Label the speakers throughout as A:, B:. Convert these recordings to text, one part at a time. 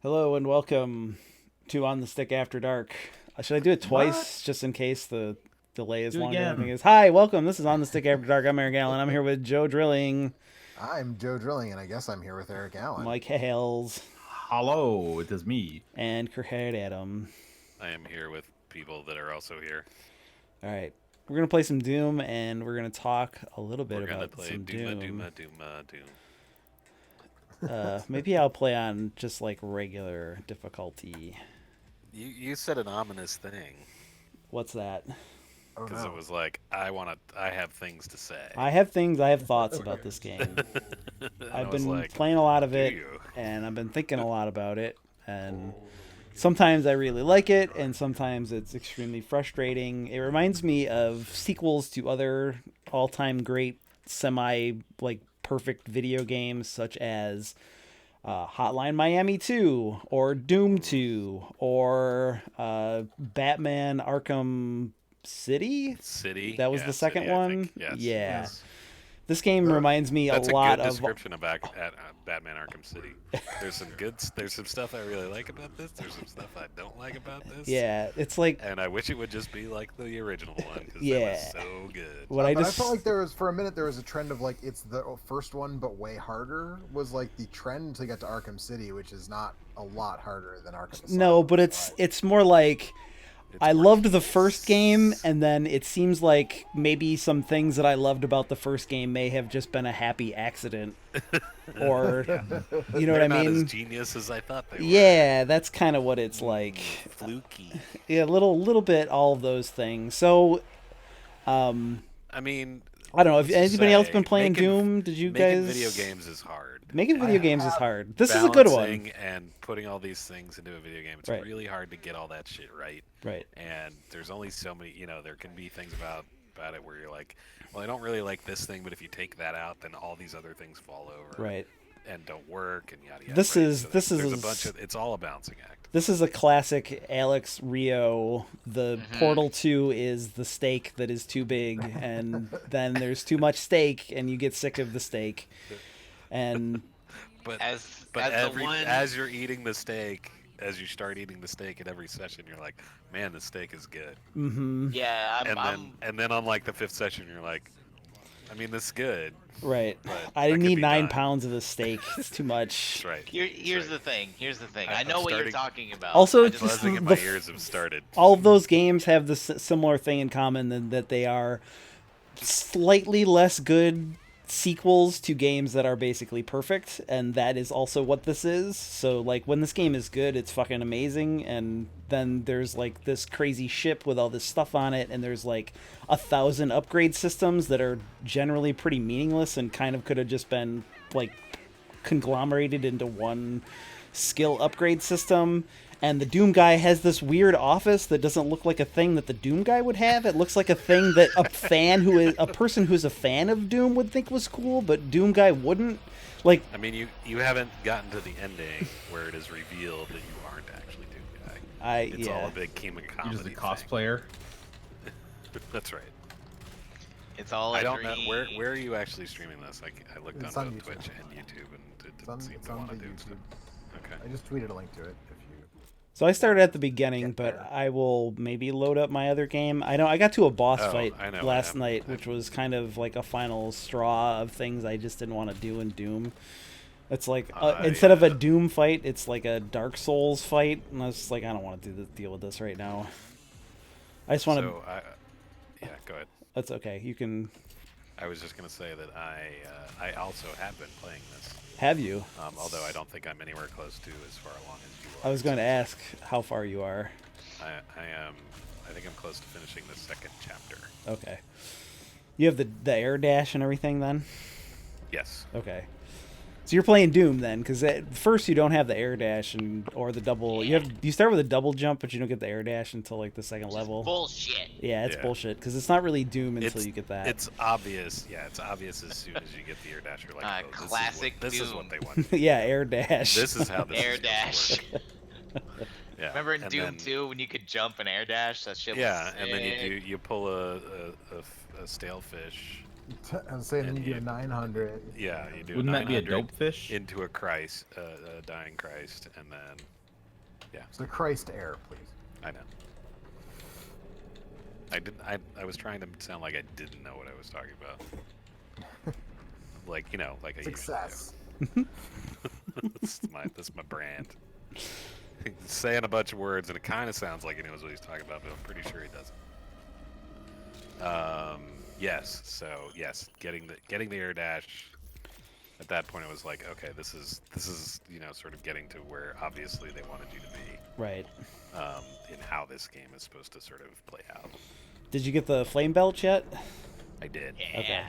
A: Hello and welcome to On the Stick After Dark. Should I do it twice
B: What?
A: just in case the delay is
B: Do it
A: longer than I think it
B: again.
A: is? Hi, welcome. This is On the Stick After Dark. I'm Eric Allen. I'm here with Joe Drilling,
C: I'm Joe Drilling, and I guess I'm here with Eric Allen.
A: Mike Hales,
B: Hello, it is me.
A: and Kerhead Adam.
D: I am here with people that are also here.
A: All right. We're going to play some Doom and we're going to talk a little bit
D: We're gonna
A: about
D: play
A: some
D: Doom,
A: Doom.
D: Doom.
A: Maybe I'll play on just like regular difficulty.
D: You said an ominous thing
A: What's that?
C: Oh
D: because
C: no.
D: it was like I have things to say.
A: I have thoughts about this game.
D: And
A: I've
D: I was
A: been
D: like,
A: playing a lot of
D: do
A: it,
D: you?
A: and I've been thinking a lot about it, and sometimes I really like it, and sometimes it's extremely frustrating. It reminds me of sequels to other all-time great semi like perfect video games such as Hotline Miami 2 or Doom 2 or Batman Arkham City.
D: City.
A: That was
D: Yeah,
A: the second
D: City, I
A: one?
D: think. Yes,
A: Yeah.
D: yes.
A: This game reminds me
D: That's
A: a
D: a
A: lot
D: good
A: of
D: description of Batman Arkham City. There's some stuff I really like about this. There's some stuff I don't like about this.
A: yeah, it's like
D: And I wish it would just be like the original one because
A: Yeah.
D: that was so good.
A: what I
C: But
A: just
C: I felt like there was, for a minute, there was a trend of like it's the first one but way harder. Was like the trend until you got to Arkham City, which is not a lot harder than Arkham Asylum.
A: no, but it's more like
D: It's
A: I
D: more
A: loved the first game, and then it seems like maybe some things that I loved about the first game may have just been a happy accident, or you know what I
D: They're not as
A: mean?
D: genius as I thought they were.
A: Yeah, that's kind of what it's like.
D: Fluky.
A: Yeah, a little bit all of those things. So,
D: I mean,
A: I don't know if
D: let's just
A: anybody else
D: say,
A: been playing
D: making-
A: Doom. Did you
D: making
A: guys?
D: video games is hard.
A: Making video
C: I
A: games is
C: have
A: hard. This is a good one.
D: Balancing and putting all these things into a video game. It's
A: Right.
D: really hard to get all that shit right.
A: Right.
D: And there's only so many. There can be things about it where you're like, well, I don't really like this thing, but if you take that out, then all these other things fall over.
A: Right.
D: And don't work and yada yada.
A: This
D: right?
A: is-
D: So
A: this
D: there's
A: is-
D: a bunch of. It's all a balancing act.
A: This is a classic Alex Rio. The Portal 2 is the steak that is too big, and then there's too much steak, and you get sick of the steak. And
D: But
E: As
D: But
E: as the one
D: as you're eating the steak, as you start eating the steak at every session, you're like, man, the steak is good.
E: yeah,
D: And then on like the fifth session, you're like, I mean, this is good.
A: right,
D: But
A: I
D: that could
A: need
D: be
A: 9
D: done.
A: pounds of this steak. It's too much.
D: That's right.
E: here's
D: That's
E: the thing. Here's the thing.
D: I'm
E: I know what you're
D: starting-
E: talking about.
A: Also,
E: I
A: it's
E: just,
D: Buzzing in
A: the
D: my ears have started.
A: All of those games have the similar thing in common that they are slightly less good sequels to games that are basically perfect, and that is also what this is. So like when this game is good, it's fucking amazing, and then there's like this crazy ship with all this stuff on it, and there's like 1,000 upgrade systems that are generally pretty meaningless and kind of could have just been like conglomerated into one skill upgrade system. And the Doom guy has this weird office that doesn't look like a thing that the Doom guy would have. It looks like a thing that a person who's a fan of Doom would think was cool, but Doom guy wouldn't. Like,
D: I mean, you haven't gotten to the ending where it is revealed that you aren't actually Doom Guy. It's all a big comedy
B: You're just a
D: thing.
B: cosplayer.
D: That's right.
E: it's all a
D: I don't know
E: dream.
D: where are you actually streaming this? I looked
C: It's
D: on
C: on
D: both
C: YouTube.
D: Twitch and YouTube, and it
C: It's on,
D: didn't seem
C: it's
D: to
C: on
D: want
C: the
D: to do so.
C: YouTube.
D: Okay.
C: I just tweeted a link to it. If you
A: so I started at the beginning,
C: Get
A: but
C: there.
A: I will maybe load up my other game. I got to a boss
D: Oh,
A: fight
D: I know,
A: last
D: I-
A: night, which was kind of like a final straw of things I just didn't want to do in Doom. It's like instead of a
D: yeah.
A: Doom fight, it's like a Dark Souls fight, and I was just like, I don't want to deal with this right now. I just want to.
D: So yeah, go ahead.
A: That's okay. You can.
D: I was just gonna say that I also have been playing this,
A: Have you?
D: although I don't think I'm anywhere close to as far along as you are.
A: I was going to ask how far you are.
D: I am. I think I'm close to finishing the second chapter.
A: Okay. You have the air dash and everything then?
D: Yes.
A: Okay. So you're playing Doom then, because at first you don't have the air dash or the double. You start with a double jump, but you don't get the air dash until like the second level.
E: Bullshit.
A: Yeah, it's
D: Yeah.
A: bullshit because it's not really Doom until
D: It's
A: you get that.
D: It's obvious. Yeah, it's obvious as soon as you get the air dash. You're like, oh,
E: Classic
D: This is what
E: Doom.
D: they want.
A: yeah, air dash.
D: This is how this
E: Air
D: is supposed to
E: dash.
D: work. Yeah.
E: Remember in
D: and
E: Doom
D: then-
E: 2 when you could jump and air dash? That shit was
D: Yeah, and then
E: sick.
D: you pull a stale fish
C: I'm saying
D: And
C: you do
D: you-
C: 900.
D: Yeah, you do.
B: Wouldn't that be a
D: 900
B: dope fish?
D: into a Christ, a dying Christ, and then
C: So Christ air, please.
D: I know. I was trying to sound like I didn't know what I was talking about. Like like I
C: Success.
D: usually do. That's my brand. He's saying a bunch of words and it kind of sounds like he knows what he's talking about, but I'm pretty sure he doesn't. Yes. So yes, getting the air dash. At that point, it was like, okay, this is sort of getting to where obviously they wanted you to be.
A: Right.
D: In how this game is supposed to sort of play out.
A: Did you get the flame belt yet?
D: I did.
E: Yeah.
A: Okay.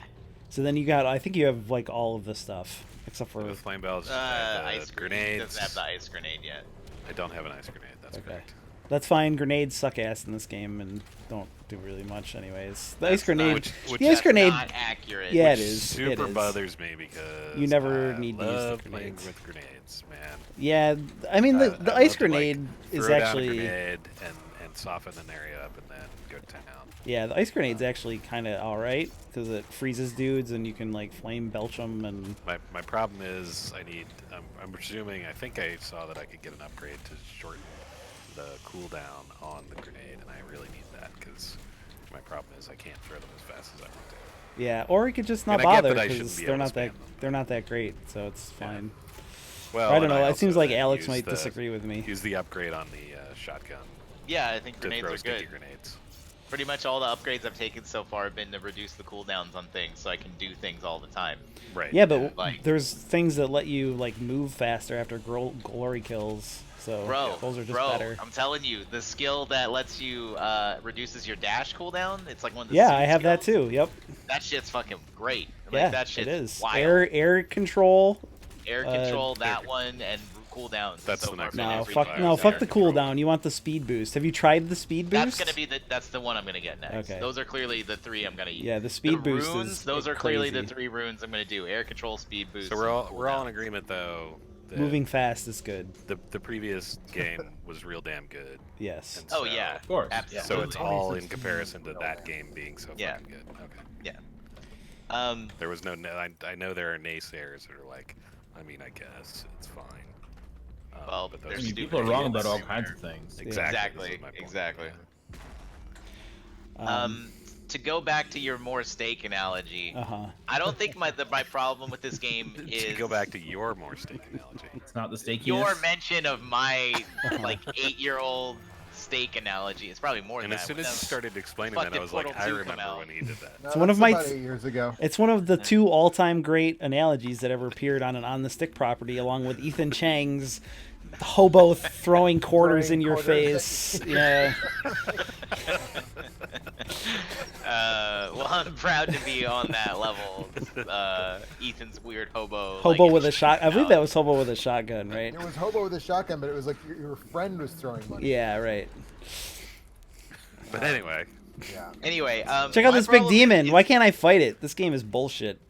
A: So then you got, I think you have like all of the stuff except for.
D: The flame bells, I have the
E: Ice
D: grenades.
E: Doesn't have the ice grenade yet.
D: I don't have an ice grenade. That's
A: Okay.
D: correct.
A: That's fine. Grenades suck ass in this game and don't do really much, anyways. The ice
E: That's not-
A: grenade.
D: Which
A: the ice
E: That's
A: grenade.
E: not accurate.
A: Yeah,
D: Which
A: it is.
D: super
A: it is.
D: bothers me because
A: You never
D: I
A: need to use the
D: love playing
A: grenades.
D: with grenades, man.
A: Yeah, I mean the
D: I
A: ice
D: love to, like,
A: grenade is
D: throw down a
A: actually.
D: grenade and soften an area up and then go to town.
A: Yeah, the ice grenade's actually kind of alright because it freezes dudes and you can like flame belch them and.
D: My problem is I'm presuming I think I saw that I could get an upgrade to shorten the cooldown on the grenade, and I really need that because my problem is I can't throw them as fast as I want to.
A: Yeah, or you could just not
D: And I get
A: bother
D: that I shouldn't
A: because
D: be
A: they're
D: able to
A: not that
D: spam them.
A: they're not that great, so it's
D: Yeah.
A: fine.
D: Well,
A: I don't
D: and
A: know. It
D: also
A: seems like Alex
D: use
A: might
D: the-
A: disagree with me.
D: Use the upgrade on the shotgun
E: Yeah, I think
D: to
E: grenades
D: throw
E: are
D: sticky
E: good.
D: grenades.
E: Pretty much all the upgrades I've taken so far have been to reduce the cooldowns on things, so I can do things all the time.
D: Right.
A: Yeah, but
E: like-
A: there's things that let you like move faster after glory kills. So
E: Bro,
A: those are just
E: bro,
A: better.
E: I'm telling you, the skill that lets you reduces your dash cooldown, it's like one of the
A: Yeah,
E: suit
A: I have that
E: skills.
A: too. Yep.
E: That shit's fucking great. Like,
A: Yeah,
E: that shit's
A: it is.
E: wild.
A: Air control.
E: Air control, that one, and cooldowns.
D: That's
E: so
D: the
E: far
D: next
E: been
D: one.
A: No,
E: every
A: fuck
E: fire
A: no,
E: zone.
A: fuck the
D: control.
A: cooldown. You want the speed boost. Have you tried the speed boost?
E: That's gonna be that's the one I'm gonna get next.
A: Okay.
E: Those are clearly the three I'm gonna use.
A: Yeah, the speed
E: the
A: boost
E: runes,
A: is
E: those are clearly the
A: crazy.
E: 3 runes I'm gonna do. Air control, speed boost.
D: So we're all in agreement though. That
A: Moving fast is good.
D: The previous game was real damn good.
A: Yes.
D: And
E: Oh
D: so-
E: yeah,
B: Of course.
E: absolutely.
D: So it's
C: Yeah.
D: all in
C: 2016
D: comparison to
C: was
D: that
C: real
D: game being so
E: Yeah.
D: fucking good. Okay.
E: Um,
D: There was I know there are naysayers that are like, I mean, I guess it's fine.
E: Well,
D: but
E: they're
B: I
D: those
B: mean,
E: stupid
B: people are wrong
E: idiots.
B: about all kinds of things.
D: Exactly. This is my point.
E: Exactly.
D: Yeah.
E: To go back to your more steak analogy,
A: Uh-huh.
E: I don't think my problem with this game
D: To
E: is
D: go back to your more steak analogy.
B: It's not the steakiness.
E: your mention of my like 8-year-old steak analogy. It's probably more than
D: And as
E: that.
D: soon
E: when
D: as you
E: that
D: started explaining
E: fucking
D: that, I was like,
E: Portal
D: I
E: 2 come
D: remember
E: out.
D: when he did that.
C: No,
A: It's one of
C: that's
A: my
C: about
A: t-
C: 8 years ago.
A: It's one of the 2 all-time great analogies that ever appeared on an On the Stick property, along with Ethan Chang's hobo throwing quarters
C: Throwing
A: in your
C: quarters.
A: face. Yeah.
E: Well, I'm proud to be on that level. Ethan's weird hobo.
A: Hobo
E: like,
A: with a shot. I believe
E: no.
A: that was hobo with a shotgun, right?
C: It was hobo with a shotgun, but it was like your friend was throwing money.
A: Yeah, right.
D: But anyway,
C: Yeah.
E: Anyway,
A: Check out
E: my
A: this big
E: problem
A: demon.
E: is-
A: Why can't I fight it? This game is bullshit.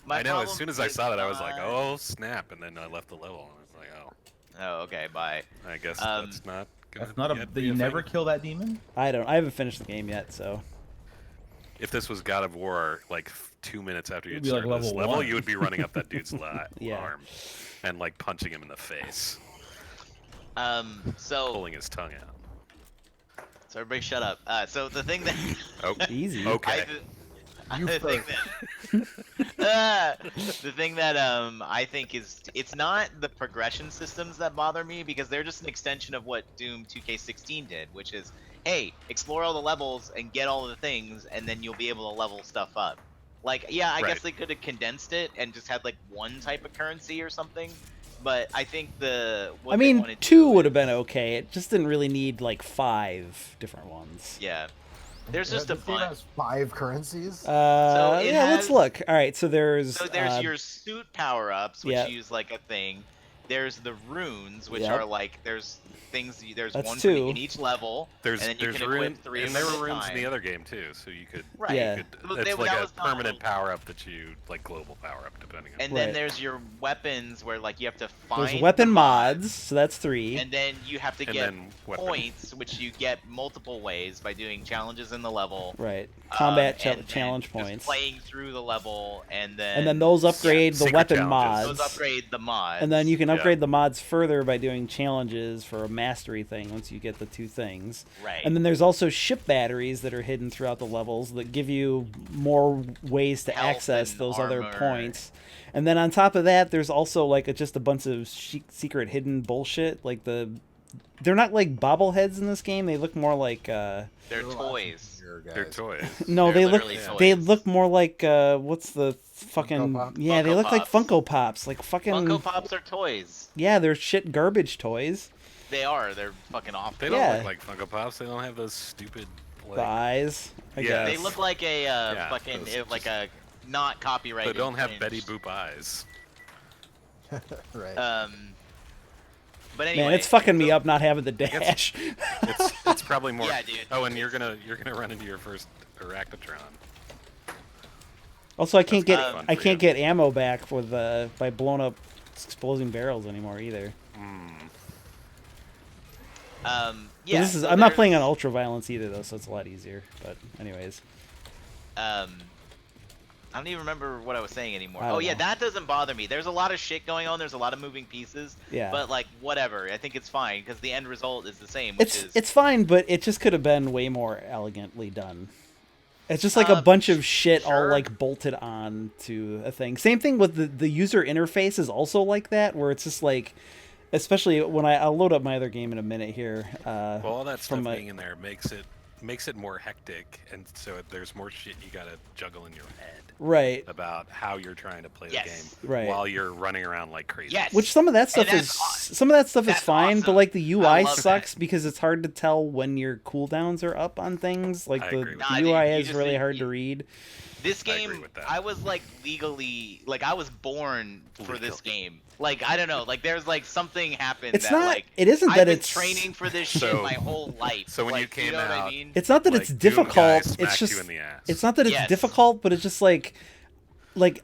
E: my
D: I know. As
E: problem
D: soon as I
E: is
D: saw that, I was like,
E: not-
D: oh snap! And then I left the level, and I was like, oh,
E: Oh, okay, bye.
D: I guess
E: Um,
D: that's not. Gonna
B: That's not a.
D: yet
B: That
D: be
B: you
D: a
B: never
D: thing.
B: kill that demon.
A: I haven't finished the game yet, so.
D: If this was God of War, like 2 minutes after you
B: It'd be like
D: started this
B: level
D: level,
B: 1.
D: you would be running up that dude's
A: Yeah.
D: arm and like punching him in the face,
E: So
D: pulling his tongue out.
E: everybody shut up. So the thing that
D: Oh,
A: Easy.
D: okay.
C: You
E: the thing that the thing that I think is it's not the progression systems that bother me because they're just an extension of what Doom 2K16 did, which is hey, explore all the levels and get all the things, and then you'll be able to level stuff up. Like, yeah, I
D: Right.
E: guess they could have condensed it and just had like one type of currency or something. But I think what
A: I
E: they
A: mean,
E: wanted to
A: 2
E: do
A: would have
E: is-
A: been okay. It just didn't really need like 5 different ones.
E: Yeah. There's just a
C: This game
E: bunch.
C: has 5 currencies.
E: So it
A: Yeah, let's
E: has-
A: look. All right, so there's.
E: So there's your suit power-ups, which
A: yeah.
E: use like a thing. there's the runes, which
A: Yep.
E: are like there's there's
A: That's
E: one
A: two.
E: in each level,
D: There's
E: and then you
D: there's
E: can
D: rune,
E: equip 3
D: and
E: of
D: there
E: them
D: were
E: at a
D: runes in the
E: time.
D: other game too, so you could.
E: Right.
A: Yeah.
E: So
D: It's
E: that
D: like a
E: was not
D: permanent
E: a-
D: power up that you like global power up depending on.
E: And
A: Right.
E: then there's your weapons where like you have to find
A: There's weapon
E: the
A: mods, so that's 3.
E: and then you have to
D: And
E: get
D: then weapon.
E: points, which you get multiple ways by doing challenges in the level.
A: Right. Combat
E: and then
A: challenge
E: just
A: points.
E: Playing through the level, and then
A: Those upgrade the
D: secret
A: weapon
D: challenges.
A: mods.
E: those upgrade the mods.
A: And then you can
D: Yeah.
A: upgrade the mods further by doing challenges for a mastery thing once you get the 2 things.
E: right.
A: And then there's also ship batteries that are hidden throughout the levels that give you more ways to
E: Health
A: access
E: and
A: those other
E: armor.
A: points. And then on top of that, there's also like just a bunch of secret hidden bullshit. Like they're not like bobbleheads in this game. They look more like
E: they're
C: They're a lot
E: toys.
C: easier,
D: They're
C: guys.
D: toys.
A: no,
E: They're
A: they look
E: literally
A: they
E: toys.
A: look more like what's the fucking
C: Pops?
A: yeah, they
E: Funko
A: look like
E: Pops.
A: Funko Pops, like fucking
E: Funko Pops are toys.
A: yeah, they're shit garbage toys.
E: They are. They're fucking awful.
D: They don't
A: Yeah.
D: look like Funko Pops. They don't have those stupid.
A: The eyes, I
D: Yeah.
A: guess.
E: They look like a
D: Yeah,
E: fucking
D: those
E: like
D: just-
E: a not copyrighted.
D: They don't have Betty
E: infringed.
D: Boop eyes.
C: Right.
E: But anyway,
A: Man, it's fucking me up not having the dash.
D: It's probably more.
E: Yeah, dude.
D: Oh, and you're gonna run into your first Arachnotron.
A: Also, I can't get
D: kinda fun
A: I
D: for
A: can't
D: you.
A: get ammo back with by blowing up exploding barrels anymore either.
E: Yeah.
A: This is
E: so
A: I'm not
E: there's,
A: playing on ultra violence either though, so it's a lot easier. But anyways,
E: I don't even remember what I was saying anymore.
A: I don't
E: Oh yeah,
A: know.
E: that doesn't bother me. There's a lot of shit going on. There's a lot of moving pieces.
A: Yeah.
E: But like whatever, I think it's fine because the end result is the same. Which is
A: it's fine, but it just could have been way more elegantly done. It's just like a bunch of shit all
E: sure.
A: like bolted on to a thing. Same thing with the user interface is also like that, where it's just like, especially when I'll load up my other game in a minute here.
D: Well, all that stuff
A: from my-
D: being in there makes it more hectic, and so there's more shit you gotta juggle in your head
A: Right.
D: about how you're trying to play
E: Yes.
D: the game
A: Right.
D: while you're running around like crazy.
E: Yes.
A: Which some of that stuff
E: And
A: is
E: that's
A: is fine, but
E: awesome.
A: like the UI
E: love
A: sucks
E: that.
A: because it's hard to tell when your cooldowns are up on things. Like
D: I
A: the,
D: agree with
A: the
E: that. Nah,
A: UI
E: dude, you
A: is
E: just
A: really
E: need-
A: hard to
E: you-
A: read.
E: This
D: I agree
E: game,
D: with that.
E: I was like legally, like I was born for this
D: Legally.
E: game. Like I don't know, like there's like something happened.
A: It's
E: that,
A: not.
E: Like,
A: It isn't
E: I've
A: that
E: been
A: it's
E: training for this shit
D: So-
E: my whole life.
D: so when you
E: like,
D: came
E: know what I
D: out-
E: mean?
A: It's not that
D: Like,
A: it's
D: Doom
A: difficult.
D: guy
A: It's
D: smacked
A: just.
D: you in the ass.
A: It's not that it's
E: Yes.
A: difficult, but it's just like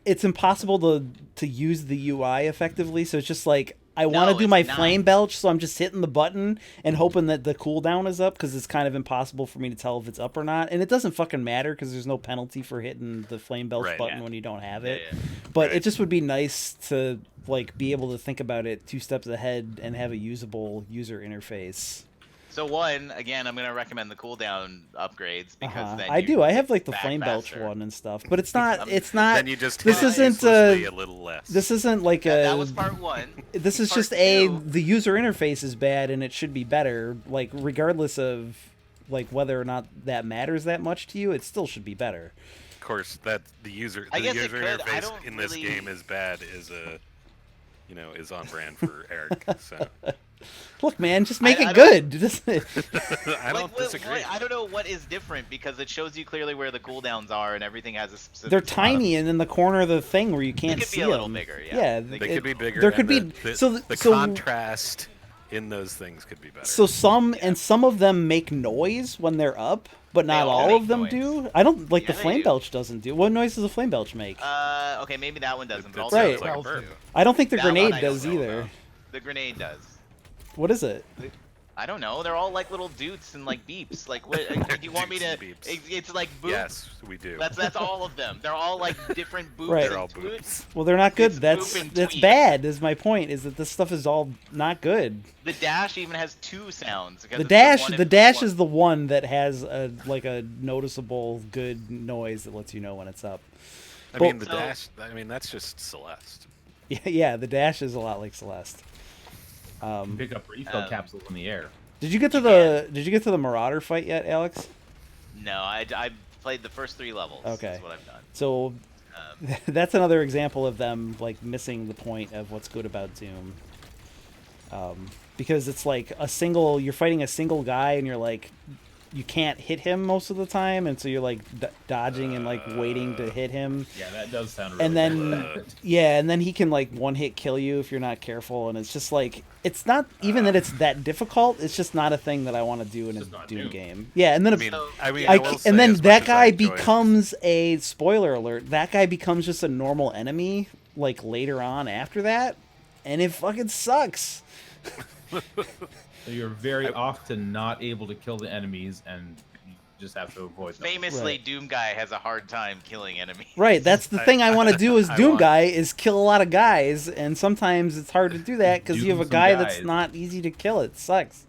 A: it's impossible to use the UI effectively. So it's just like I want
E: No,
A: to do
E: it's
A: my
E: not.
A: flame belch, so I'm just hitting the button and hoping that the cooldown is up because it's kind of impossible for me to tell if it's up or not. And it doesn't fucking matter because there's no penalty for hitting the flame belch
D: Right,
A: button
E: yeah.
A: when you don't have
E: Yeah,
A: it.
E: yeah.
A: But
D: Right.
A: it just would be nice to like be able to think about it 2 steps ahead and have a usable user interface.
E: So one, again, I'm gonna recommend the cooldown upgrades because then
A: I
E: you
A: do. I
E: get
A: have like the
E: back
A: flame belch
E: faster.
A: one and stuff, but it's not. It's not.
D: Then you just
A: This
D: hit
A: isn't,
D: uselessly a little less.
A: This isn't like
E: Yeah,
A: a.
E: that was part one.
A: This is
E: Part
A: just
E: two-
A: the user interface is bad and it should be better. Like regardless of like whether or not that matters that much to you, it still should be better.
D: Of course, that the user
E: I guess it
D: user
E: could. I
D: interface
E: don't
D: in this
E: really-
D: game is bad. Is on brand for Eric. So
A: Look, man, just make
E: I
A: it
E: don't-
A: good. Just-
D: I
E: Like,
D: don't disagree.
E: I don't know what is different because it shows you clearly where the cooldowns are and everything has a specific.
A: They're
E: spot.
A: tiny and in the corner of the thing where you can't
E: could be
A: see
E: a little
A: them.
E: bigger, yeah.
A: Yeah,
E: They
D: They could be bigger.
A: There
D: and
A: could be
D: the,
A: so
D: the
A: so
D: contrast in those things could be better.
A: So some of them make noise when they're up, but not
E: all
A: all
E: make
A: of them
E: noise.
A: do. I don't like
E: Yeah,
A: the
E: they
A: flame
E: do.
A: belch doesn't do. What noise does a flame belch make?
E: Okay, maybe that one doesn't. But
D: It
E: also
A: Right.
D: sounds like a
C: Bells
D: bird.
C: do.
A: I don't think the
E: that one
A: grenade
E: I don't
A: does
E: know
A: either.
E: about. The grenade does.
A: What is it?
E: I don't know. They're all like little doots and like beeps. Like, what? Do you want me
D: Doots
E: to?
D: and beeps.
E: It's like boop.
D: Yes, we do.
E: That's all of them. They're all like different boops.
A: Right.
E: and
D: They're all
E: toots.
A: Well, they're not good.
E: It's
A: That's
E: boop and
A: that's
E: tweet.
A: bad. Is my point? Is that this stuff is all not good.
E: The dash even has 2 sounds. because
A: The
E: it's
A: dash,
E: one
A: the
E: and
A: dash
E: one.
A: is the one that has a like a noticeable good noise that lets you know when it's up.
D: I
A: Well-
D: mean, the
E: So-
D: dash. I mean, that's just Celeste.
A: Yeah, the dash is a lot like Celeste.
B: Pick up refill capsules in the air.
A: Did you get to the Marauder fight yet, Alex?
E: No, I played the first 3 levels.
A: Okay.
E: That's what I've done.
A: So that's another example of them like missing the point of what's good about Doom. Because it's like you're fighting a single guy and you're like you can't hit him most of the time, and so you're like dodging and like waiting to hit him.
B: Yeah, that does sound really
A: And then
B: bad.
A: yeah, and then he can like one hit kill you if you're not careful, and it's just like it's not even that it's that difficult. It's just not a thing that I want to do in a
B: just not
A: Doom
B: Doom.
A: game. Yeah, and then
D: I will say,
A: and then
D: as much
A: that
D: as I
A: guy
D: enjoy-
A: becomes a spoiler alert. That guy becomes just a normal enemy like later on after that, and it fucking sucks.
B: So you're very often not able to kill the enemies, and you just have to avoid them.
E: Famously,
A: Right.
E: Doom Guy has a hard time killing enemies.
A: Right, that's the thing I want to do as
D: I
A: Doom
D: want-
A: Guy is kill a lot of guys, and sometimes it's hard to do that because you have a
B: Doom some
A: guy that's
B: guys.
A: not easy to kill. It sucks.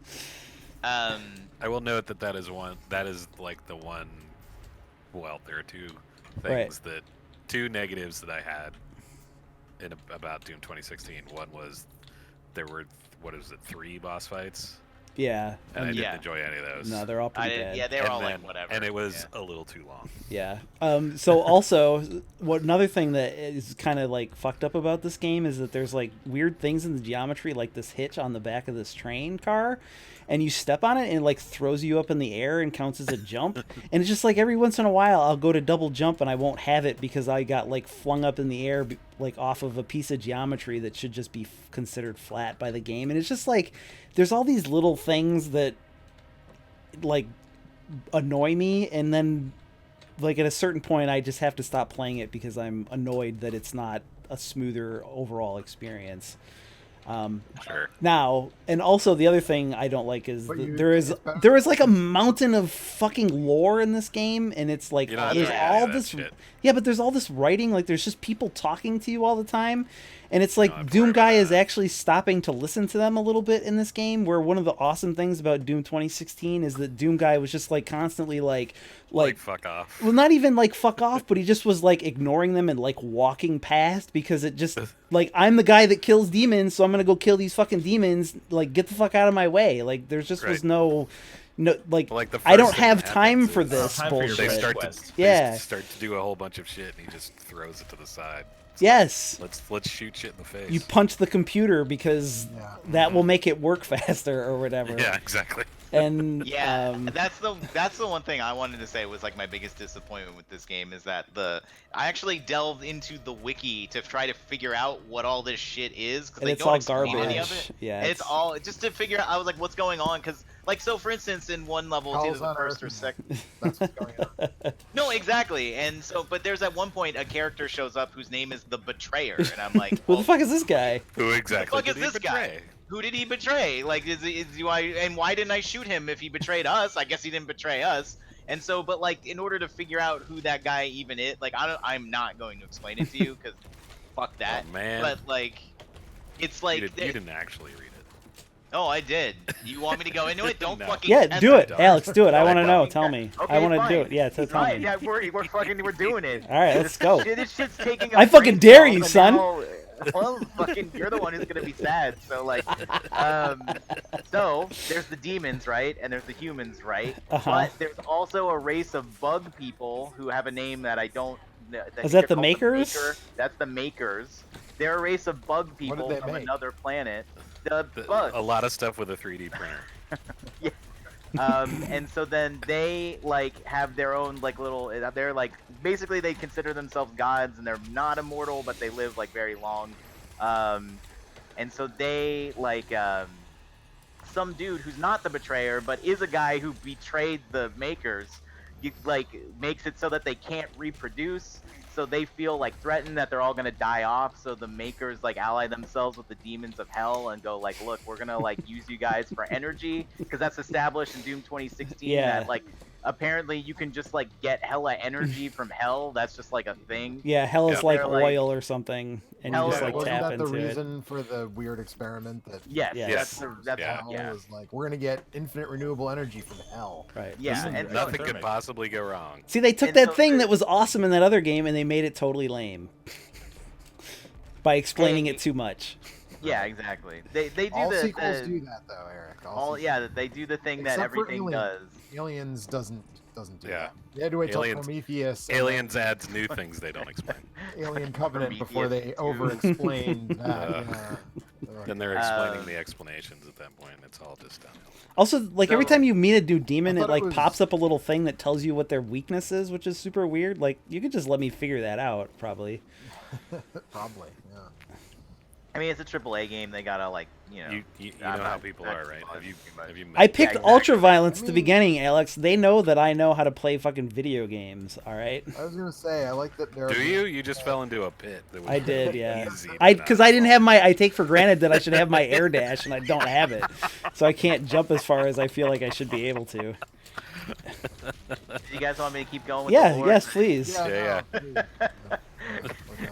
D: I will note that is like the one. Well, there are two things two negatives that I had about Doom 2016. One was there were 3 boss fights,
A: Yeah.
D: and I didn't
E: Yeah.
D: enjoy any of those.
A: No, they're all
E: I
A: pretty
E: didn't,
A: bad.
E: yeah, they were
D: and
E: all
D: then-
E: like whatever.
D: and it was
E: Yeah.
D: a little too long.
A: Yeah. So also, what another thing that is kind of like fucked up about this game is that there's like weird things in the geometry, like this hitch on the back of this train car, and you step on it and it like throws you up in the air and counts as a jump. And it's just like every once in a while I'll go to double jump and I won't have it because I got like flung up in the air like off of a piece of geometry that should just be considered flat by the game. And it's just like there's all these little things that like annoy me, and then like at a certain point I just have to stop playing it because I'm annoyed that it's not a smoother overall experience.
D: Sure.
A: Now, and also the other thing I don't like is
C: But
A: that
C: you-
A: there is
C: it's better-
A: there is like a mountain of fucking lore in this game, and it's like
D: You don't have
A: there's
D: to read any
A: all
D: of that
A: this
D: shit.
A: yeah, but there's all this writing, like there's just people talking to you all the time, and it's like
D: No, I'm
A: Doom
D: worried about
A: Guy is
D: that.
A: actually stopping to listen to them a little bit in this game. Where one of the awesome things about Doom 2016 is that Doom Guy was just like constantly like
D: Fuck off.
A: well, not even like fuck off, but he just was like ignoring them and like walking past because it just like I'm the guy that kills demons, so I'm gonna go kill these fucking demons. Like get the fuck out of my way. Like there's just was
D: Right.
A: no like
D: Like, the
A: I don't
D: first thing
A: have
D: that
A: time
D: happens
A: for
D: is-
A: this
B: Time for your
A: bullshit.
D: They start
B: quest.
D: to
A: Yeah.
D: they start to do a whole bunch of shit, and he just throws it to the side.
A: Yes,
D: Let's shoot shit in the face.
A: you punch the computer because
C: Yeah.
A: that will make it work faster or whatever.
D: Yeah, exactly.
A: And
E: Yeah, that's the one thing I wanted to say was like my biggest disappointment with this game is that I actually delved into the wiki to try to figure out what all this shit is because
A: and
E: they
A: it's
E: don't
A: all
E: explain any of
A: garbage.
E: it.
A: Yeah,
E: And it's all just to figure out. I was like, what's going on? Because like so, for instance, in one level, it's
C: Calls
E: either the
C: on
E: first or
C: Earth.
E: second.
C: That's what's going on.
E: No, exactly. And so, but there's at one point a character shows up whose name is the Betrayer, and I'm like,
A: Who
E: well,
A: the fuck is this guy?
D: Who exactly
E: fuck is
D: did he
E: this guy?
D: betray?
E: who did he betray? Like, and why didn't I shoot him if he betrayed us? I guess he didn't betray us. And so, but like, in order to figure out who that guy even is, like, I'm not going to explain it to you because fuck that.
D: Oh, man.
E: But like, it's like,
D: You didn't actually read it.
E: oh, I did. You want me to go into it? Don't
D: No.
E: fucking.
A: Yeah,
E: test
A: do it,
D: done.
A: Alex. Do it. I
E: No,
A: want to
E: I
A: know.
E: fucking
A: Tell
E: can't.
A: me.
E: Okay,
A: I want to
E: fine.
A: do it. Yeah,
E: He's
A: tell
E: right.
A: me.
E: Yeah, we're doing it.
A: All right, let's go.
E: This shit's taking.
A: I fucking dare you, son.
E: Well, fucking, you're the one who's gonna be sad. So like, so there's the demons, right? And there's the humans, right?
A: Uh-huh.
E: But there's also a race of bug people who have a name that I don't.
A: Is that the
E: they're called
A: Makers?
E: That's the Makers. They're a race of bug
C: did
E: people
C: they
E: from
C: make?
E: another planet. The bugs.
D: A lot of stuff with a 3D printer.
E: And so then they like have their own like little. They're like basically they consider themselves gods and they're not immortal, but they live like very long. And so they like some dude who's not the betrayer, but is a guy who betrayed the Makers. Like makes it so that they can't reproduce. So they feel like threatened that they're all gonna die off. So the Makers like ally themselves with the demons of hell and go like, look, we're gonna like use you guys for energy because that's established in Doom 2016.
A: Yeah.
E: That like apparently you can just like get hella energy from hell. That's just like a thing.
A: Yeah, hell is
D: Yeah.
A: like
E: They're like-
A: oil or something, and you
E: Hell
A: just
E: is
A: like
C: Wasn't
A: tap
C: that the
A: into it.
C: reason for the weird experiment that
E: Yes,
A: Yes.
E: that's
D: Yeah.
C: hell
E: yeah.
C: was like, we're gonna get infinite renewable energy from hell.
A: Right.
E: Yeah,
B: Listen,
E: and
D: Nothing
B: so-
D: could possibly go wrong.
A: See, they took
E: And
A: that
E: so
A: thing
E: the-
A: that was awesome in that other game and they made it totally lame by explaining
E: Hey.
A: it too much.
E: Yeah, exactly. They do
C: All
E: the
C: sequels do that though, Eric.
E: all
C: sequels.
E: yeah, they do the thing that
C: Except for
E: everything
C: Alien.
E: does.
C: Aliens doesn't do
D: Yeah.
C: that. They had to wait till
D: Aliens-
C: Prometheus. and
D: Aliens adds new things they don't explain.
C: then Alien Covenant before
E: Prometheus
C: they
E: too.
C: over-explained that.
D: Uh,
C: yeah.
D: Then they're explaining the explanations at that point. It's all just downhill.
A: Also, like every
E: So-
A: time you meet a new demon,
C: I
A: it
C: thought
A: like
C: it was-
A: pops up a little thing that tells you what their weakness is, which is super weird. Like you could just let me figure that out, probably.
C: Probably, yeah.
E: I mean, it's a AAA game. They gotta like, you know.
D: You
E: I'm
D: know how
E: not-
D: people
E: not
D: are,
E: too
D: right?
E: much.
D: Have you
A: I picked
E: exactly.
A: ultra violence at the
C: I mean-
A: beginning, Alex. They know that I know how to play fucking video games. All right.
C: I was gonna say I like that there.
D: Do you? You just fell into a pit. That was
A: I did, yeah.
D: easy to
A: Because
D: not
A: I didn't
D: fall.
A: have my. I take for granted that I should have my air dash, and I don't have it, so I can't jump as far as I feel like I should be able to.
E: Do you guys want me to keep going with
A: Yeah.
E: the lore?
A: Yes, please.
C: Yeah,
D: Yeah,
C: no, please.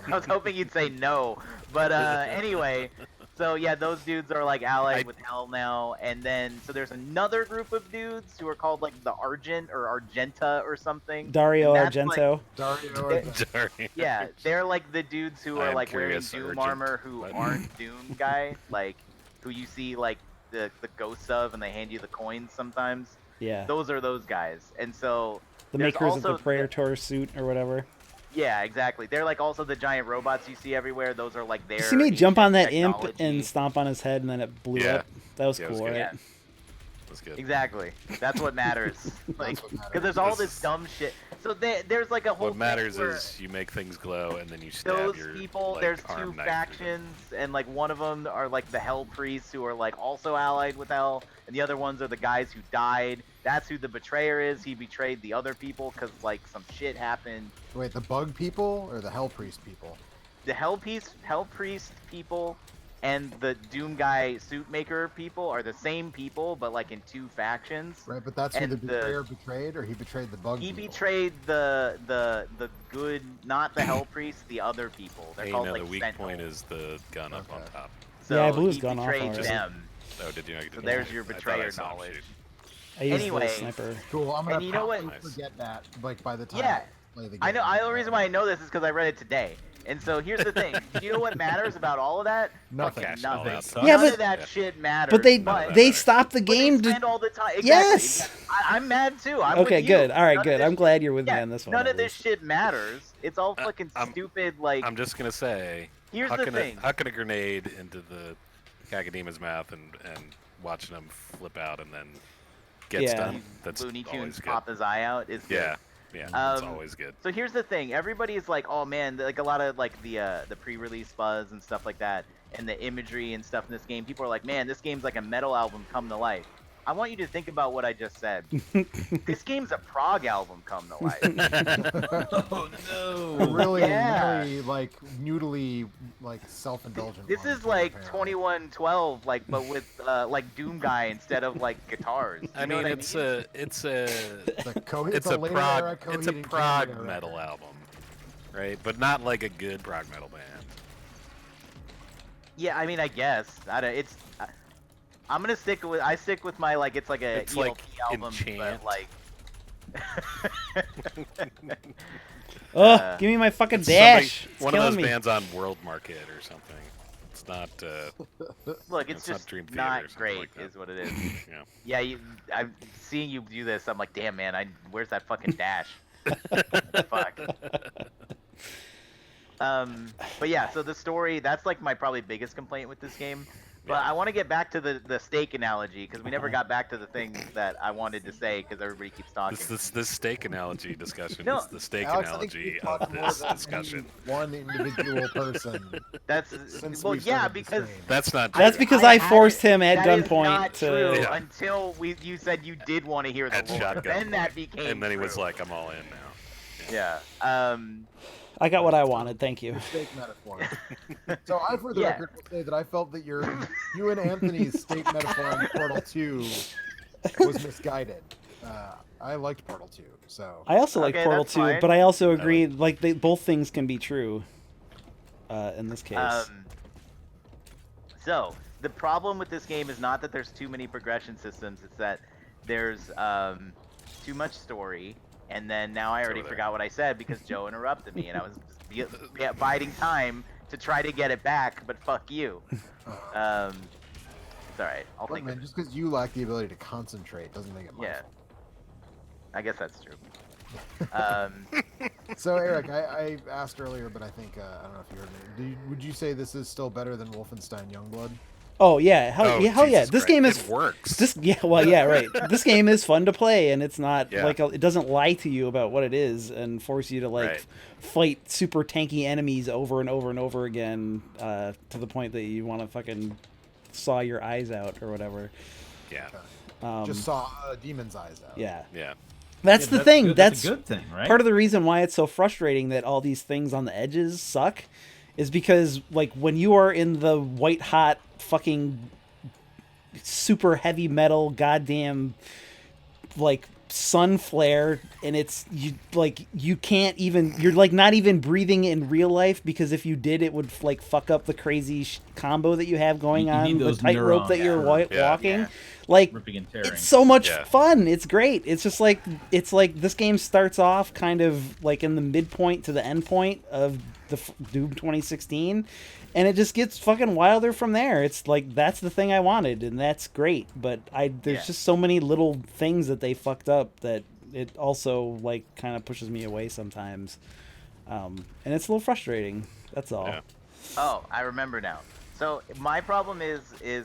E: I was hoping you'd say no. But anyway, so yeah, those dudes are like allied with Hell now, and then so there's another group of dudes who are called like the Argent or Argenta or something.
A: Dario
E: And that's, like,
A: Argento.
C: Dario.
D: Sorry.
E: Yeah, they're like the dudes who
D: I
E: are
D: am
E: like wearing
D: curious,
E: Doom
D: Urgent,
E: armor who
D: but-
E: aren't Doom guy, like who you see like the ghosts of, and they hand you the coins sometimes.
A: Yeah.
E: Those are those guys, and so
A: The
E: there's
A: makers of the
E: also-
A: Praetor suit or whatever.
E: yeah, exactly. They're like also the giant robots you see everywhere. Those are like their.
A: You see me jump on that
E: ancient
A: imp
E: technology.
A: and stomp on his head, and then it blew
D: Yeah.
A: up. That was
D: Yeah, it was
A: cool,
D: good.
A: right?
E: Yeah.
D: That's good.
E: Exactly. That's what matters. Like,
C: what matters.
E: because there's all
D: This-
E: this dumb shit. So there's like a whole.
D: What matters
E: thing where
D: is you make things glow and then you stab
E: those
D: your
E: people.
D: like,
E: There's two
D: arm knife through them.
E: factions, and like one of them are like the Hell Priests, who are like also allied with Hell, and the other ones are the guys who died. That's who the betrayer is. He betrayed the other people because like some shit happened.
C: Wait, the bug people or the hell priest people?
E: The Hell Priest people and the Doom guy suit maker people are the same people, but like in two factions.
C: Right, but that's who
E: And
C: the
E: the-
C: betrayer betrayed, or he betrayed the bug
E: He
C: people?
E: betrayed the good, not the Hell Priest, the other people. They're
D: Hey,
E: called
D: no,
E: like
D: the weak
E: Sentinels.
D: point is the gun up on
C: Okay.
D: top.
E: So
A: Yeah, I blew his
E: he
A: gun off
E: betrayed
A: already.
E: them.
D: Oh, did you know you did
E: So
D: that?
E: there's your
D: I thought I
E: betrayer
D: saw him
E: knowledge.
D: shoot.
A: I used
E: Anyway.
A: the sniper.
C: Cool. I'm gonna
E: And you know what?
C: probably forget that, like by the time
E: Yeah,
C: I play the game.
E: I know. The reason why I know this is because I read it today. And so here's the thing. Do you know what matters about all of that?
C: Nothing.
D: Cash
E: Nothing.
D: all that stuff.
A: Yeah,
E: None
A: but-
E: of that
D: Yeah.
E: shit matters.
A: But they
D: None of that
A: they
D: matters.
A: stopped the
E: but they
A: game to.
E: spend all the time. Exactly.
A: Yes!
E: I'm mad too. I'm
A: Okay,
E: with you.
A: good. All right,
E: None of
A: good.
E: this
A: I'm glad you're with
E: yeah,
A: me on this one.
E: None
A: at
E: of this
A: least.
E: shit matters. It's all fucking
D: I'm-
E: stupid. Like,
D: I'm just gonna say,
E: here's the thing.
D: hucking a grenade into the Kakadema's mouth and watching him flip out and then get
A: Yeah.
D: stunned. That's
E: Looney
D: always
E: Tunes
D: good.
E: pop his eye out is good.
D: Yeah, yeah, that's
E: Um,
D: always good.
E: So here's the thing. Everybody is like, oh man, like a lot of like the pre-release buzz and stuff like that, and the imagery and stuff in this game. People are like, man, this game's like a metal album come to life. I want you to think about what I just said. This game's a prog album come to life.
B: Oh
C: A
B: no!
C: really,
E: Yeah.
C: really like noodly, like self-indulgent.
E: This
C: one,
E: is like
C: apparently.
E: 2112, like but with like Doom Guy instead of like guitars.
D: I
E: You know
D: mean,
E: what
D: it's
E: mean?
D: a
C: It's a,
D: it's a
C: later
D: prog
C: era
D: it's a
C: Coheed and
D: prog
C: Cambria
D: metal
C: record.
D: album, right? But not like a good prog metal band.
E: Yeah, I mean, I guess. I don't, it's. I'm gonna stick with. I stick with my like. It's like a
D: It's
E: ELP
D: like
E: album,
D: Enchant.
E: but like.
A: Oh, give me my fucking
D: Somebody-
A: dash. It's
D: one of
A: killing
D: those
A: me.
D: bands on World Market or something. It's not.
E: Look, it's
D: It's not
E: just
D: Dream Theater or
E: not
D: something
E: great,
D: like that.
E: is what it is.
D: Yeah.
E: Yeah, I'm seeing you do this. I'm like, damn, man. Where's that fucking dash? Fuck. But yeah, so the story. That's like my probably biggest complaint with this game. But
D: Yeah.
E: I want to get back to the steak analogy because we never got back to the things that I wanted to say because everybody keeps talking.
D: This steak analogy discussion
E: No,
D: is the steak
C: Alex, I think
D: analogy
C: you've
D: of
C: talked more
D: this
C: than
D: discussion.
C: One individual person.
E: That's
C: Since
E: well,
C: we
E: yeah,
C: started the
E: because
C: stream.
D: That's not.
A: That's
D: true.
A: because I
E: had
A: forced
E: it.
A: him at
E: That is
A: gunpoint
E: not
A: to.
E: true
D: Yeah.
E: until you said you did want to hear the
D: At
E: lore.
D: shotgun
E: Then that
D: point.
E: became
D: And then he was
E: true.
D: like, "I'm all in now."
E: Yeah.
A: I got what I wanted. Thank you.
C: Your steak metaphor. So I, for the
E: Yeah.
C: record, will say that I felt that you and Anthony's steak metaphor in Portal 2 was misguided. I liked Portal 2, so
A: I also like
E: Okay,
A: Portal
E: that's
A: 2,
E: fine.
A: but I also agree like both things can be true. In this case.
E: So the problem with this game is not that there's too many progression systems; it's that there's too much story. And then now I already
D: over there.
E: forgot what I said because Joe interrupted me, and I was just biding time to try to get it back. But fuck you. It's all right. I'll
C: look,
E: think.
C: man,
E: Of,
C: just because you lack the ability to concentrate doesn't make it my
E: yeah.
C: fault.
E: I guess that's true.
C: So Eric, I asked earlier, but I think I don't know if you heard me. Would you say this is still better than Wolfenstein Youngblood?
A: Oh yeah, hell
D: Oh,
A: yeah.
D: Jesus
A: This
D: Christ.
A: game is
D: It works.
A: right. This game is fun to play, and it's not
D: Yeah.
A: like it doesn't lie to you about what it is and force you to like
D: Right.
A: fight super tanky enemies over and over and over again to the point that you want to fucking saw your eyes out or whatever.
D: Yeah.
C: Just saw Demon's Eyes out.
A: Yeah,
D: Yeah.
A: that's
B: Yeah,
A: the thing.
B: Good.
A: That's
B: a good thing, right?
A: part of the reason why it's so frustrating that all these things on the edges suck is because like when you are in the white hot fucking super heavy metal goddamn like sun flare and it's you can't even, you're like not even breathing in real life because if you did it would like fuck up the crazy combo that you have going
B: You
A: on
B: need
A: the
B: those
A: tightrope that you're
B: neurons.
D: Yeah.
A: walking
E: Yeah.
A: like
B: Ripping and tearing.
A: it's so much
D: Yeah.
A: fun. It's great. It's just like this game starts off kind of like in the midpoint to the end point of the Doom 2016, and it just gets fucking wilder from there. It's like that's the thing I wanted, and that's great. But there's
E: Yeah.
A: just so many little things that they fucked up that it also like kind of pushes me away sometimes, and it's a little frustrating. That's all.
D: Yeah.
E: Oh, I remember now. So my problem is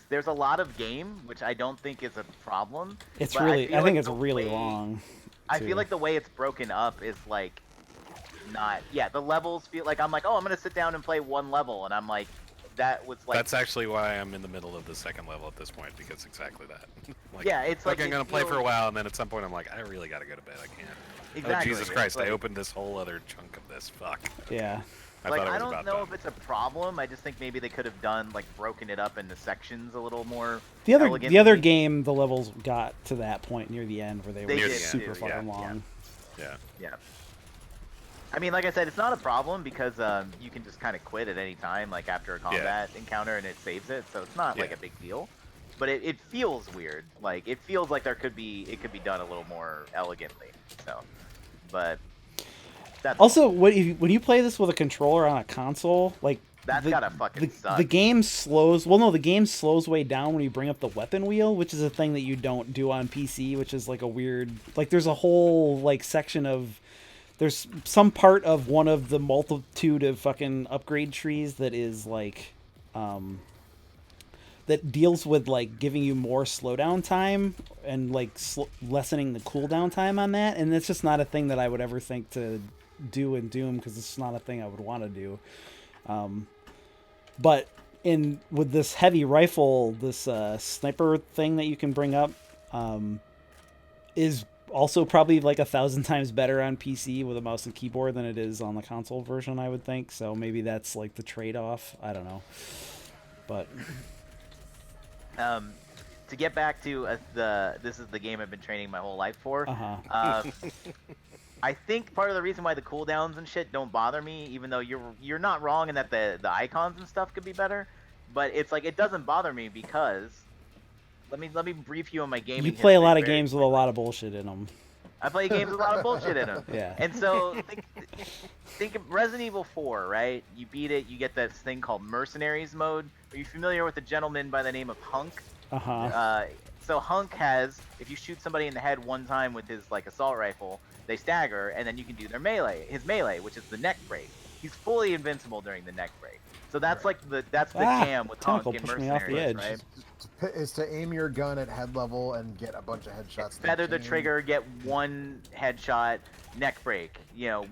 E: there's a lot of game, which I don't think is a problem.
A: It's
E: but
A: really,
E: feel
A: I think
E: like
A: it's
E: the
A: really
E: way-
A: long.
E: I
A: too.
E: feel like the way it's broken up is like not. Yeah, the levels feel like I'm like, oh, I'm gonna sit down and play one level, and I'm like, that was like.
D: That's actually why I'm in the middle of the second level at this point, because exactly that. Like,
E: Yeah, it's like
D: I'm
E: it
D: gonna play for a
E: feels-
D: while, and then at some point I'm like, I really gotta go to bed. I can't.
E: Exactly.
D: Oh Jesus
E: it's
D: Christ!
E: like-
D: I opened this whole other chunk of this. Fuck.
A: Yeah.
D: I
E: like
D: thought it
E: I
D: was
E: don't
D: about
E: know
D: done.
E: if it's a problem. I just think maybe they could have done like broken it up into sections a little more.
A: The other
E: elegantly.
A: game, the levels got to that point near the end where they
E: They
A: were
E: did,
A: super
E: yeah,
A: fucking
E: yeah.
A: long.
D: Yeah.
E: Yeah. I mean, like I said, it's not a problem because you can just kind of quit at any time, like after a combat encounter, and it saves it. So it's not like
D: Yeah.
E: a big deal. But it feels weird. Like it feels like it could be done a little more elegantly. So, but that's
A: Also, when you play this with a controller on a console, like
E: That's gotta fucking suck.
A: the game slows. Well, no, the game slows way down when you bring up the weapon wheel, which is a thing that you don't do on PC, which is like a weird. Like, there's a whole like section of. There's some part of one of the multitude of fucking upgrade trees that is like, that deals with like giving you more slowdown time and like lessening the cooldown time on that, and it's just not a thing that I would ever think to do in Doom because it's not a thing I would want to do. But with this heavy rifle, this sniper thing that you can bring up is also probably like 1,000 times better on PC with a mouse and keyboard than it is on the console version, I would think. So maybe that's like the trade-off. I don't know. But
E: to get back to this is the game I've been training my whole life for.
A: uh-huh.
E: I think part of the reason why the cooldowns and shit don't bother me, even though you're not wrong in that the icons and stuff could be better, but it's like it doesn't bother me because let me brief you on my gaming.
A: You play a
E: history
A: lot of
E: very
A: games with a lot of bullshit in them.
E: I play games with a lot of bullshit in them.
A: Yeah.
E: And so think of Resident Evil 4, right? You beat it, you get this thing called Mercenaries mode. Are you familiar with a gentleman by the name of Hunk?
A: Uh-huh.
E: So Hunk has, if you shoot somebody in the head one time with his like assault rifle, they stagger, and then you can do their melee, his melee, which is the neck break. He's fully invincible during the neck break. So that's like the jam with Hunk
A: Tentacle
E: in
A: pushed me off the
E: Mercenaries,
A: edge.
E: right?
C: Is to aim your gun at head level and get a bunch of headshots.
E: Feather the
C: chain.
E: trigger, get one headshot, neck break.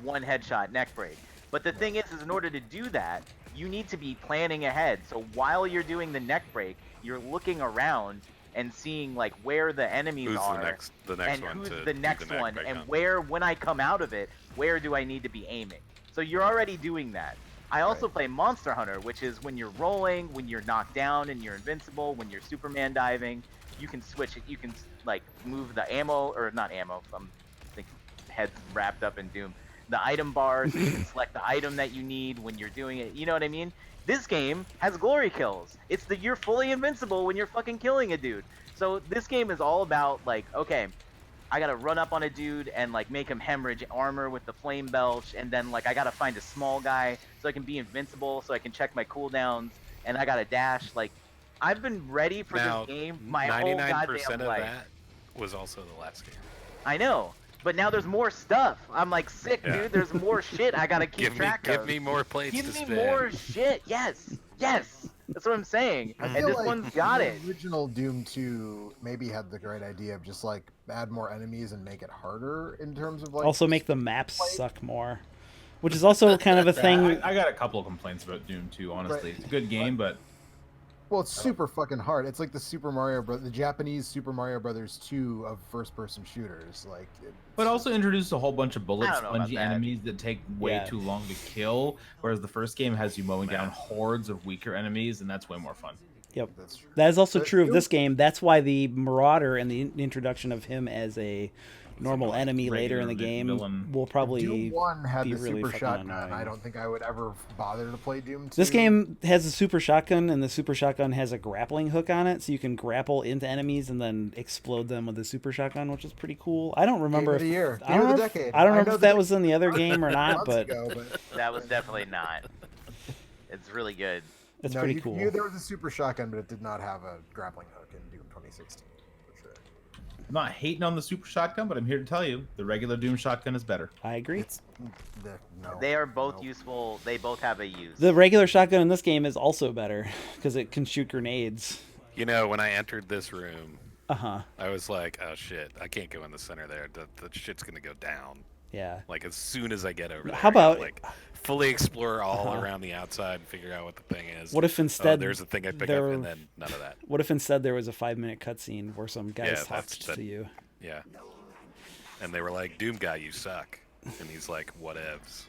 E: One headshot, neck break. But the thing is in order to do that, you need to be planning ahead. So while you're doing the neck break, you're looking around and seeing like where the enemies
D: Who's
E: are,
D: the next
E: and
D: one
E: who's
D: to
E: the
D: do
E: next
D: neck
E: one,
D: break
E: and
D: on?
E: where when I come out of it, where do I need to be aiming? So you're already doing that. I also play Monster Hunter, which is when you're rolling, when you're knocked down and you're invincible, when you're Superman diving, you can switch it. You can like move the ammo, or not ammo. I think heads wrapped up in Doom. The item bar, so you can select the item that you need when you're doing it. You know what I mean? This game has glory kills. It's you're fully invincible when you're fucking killing a dude. So this game is all about like, okay, I gotta run up on a dude and like make him hemorrhage armor with the flame belch, and then like I gotta find a small guy so I can be invincible, so I can check my cooldowns, and I gotta dash. Like, I've been ready for
D: Now,
E: this game my whole
D: 99%
E: goddamn
D: of
E: life.
D: that was also the last game.
E: I know, but now there's more stuff. I'm like sick,
D: Yeah.
E: dude. There's more shit I gotta keep track
D: Give
E: of.
D: me more plates to
E: Give me
D: spin.
E: more shit. Yes, yes. That's what I'm saying.
C: I
E: And
C: feel
E: this
C: like
E: one's got
C: the
E: it.
C: Original Doom 2 maybe had the great idea of just like add more enemies and make it harder in terms of like.
A: Also make the maps suck more, which is also kind of a thing.
B: I got a couple of complaints about Doom 2, honestly.
C: Right.
B: It's a good game, but
C: Well, it's super fucking hard. It's like the Japanese Super Mario Brothers 2 of first-person shooters. Like,
B: but also introduced a whole bunch of bullet
E: I don't know about
B: spongy
E: that.
B: enemies that take way
A: Yeah.
B: too long to kill, whereas the first game has you mowing down hordes of weaker enemies, and that's way more fun.
A: Yep.
C: that's true.
A: That is also
C: But
A: true of
C: Doom-
A: this game. That's why the Marauder and the introduction of him as a normal enemy later in the
B: regular
A: game
B: villain.
A: will probably
C: Doom 1 had
A: be
C: the
A: really
C: super
A: fucking
C: shotgun.
A: annoying.
C: I don't think I would ever bother to play Doom 2.
A: This game has a super shotgun, and the super shotgun has a grappling hook on it, so you can grapple into enemies and then explode them with the super shotgun, which is pretty cool. I don't remember
C: of the
A: if
C: year.
A: I
C: Game
A: don't
C: of
A: know
C: the
A: if,
C: decade.
A: I don't
C: I
A: remember
C: know
A: if
C: the
A: that was in the other game or not,
C: months
A: but
C: ago, but
E: That was definitely not. It's really good.
A: it's
C: no,
A: pretty cool.
C: there was a super shotgun, but it did not have a grappling hook in Doom 2016. For sure.
B: I'm not hating on the super shotgun, but I'm here to tell you the regular Doom shotgun is better.
A: I agree.
C: It's no.
E: They are both
C: no.
E: useful. They both have a use.
A: The regular shotgun in this game is also better because it can shoot grenades.
D: You know, when I entered this room,
A: Uh-huh.
D: I was like, "Oh shit, I can't go in the center there. The shit's gonna go down."
A: Yeah.
D: Like as soon as I get over there,
A: How
D: I gotta,
A: about-
D: like fully explore all
A: Uh-huh.
D: around the outside and figure out what the thing is?
A: What if
D: Oh,
A: instead
D: there's a thing I pick
A: there-
D: up, and then none of that.
A: What if instead there was a 5-minute cutscene where some guys
D: Yeah,
A: talked
D: that-
A: to you?
D: Yeah. And they were like, "Doom guy, you suck," and he's like, "Whatevs."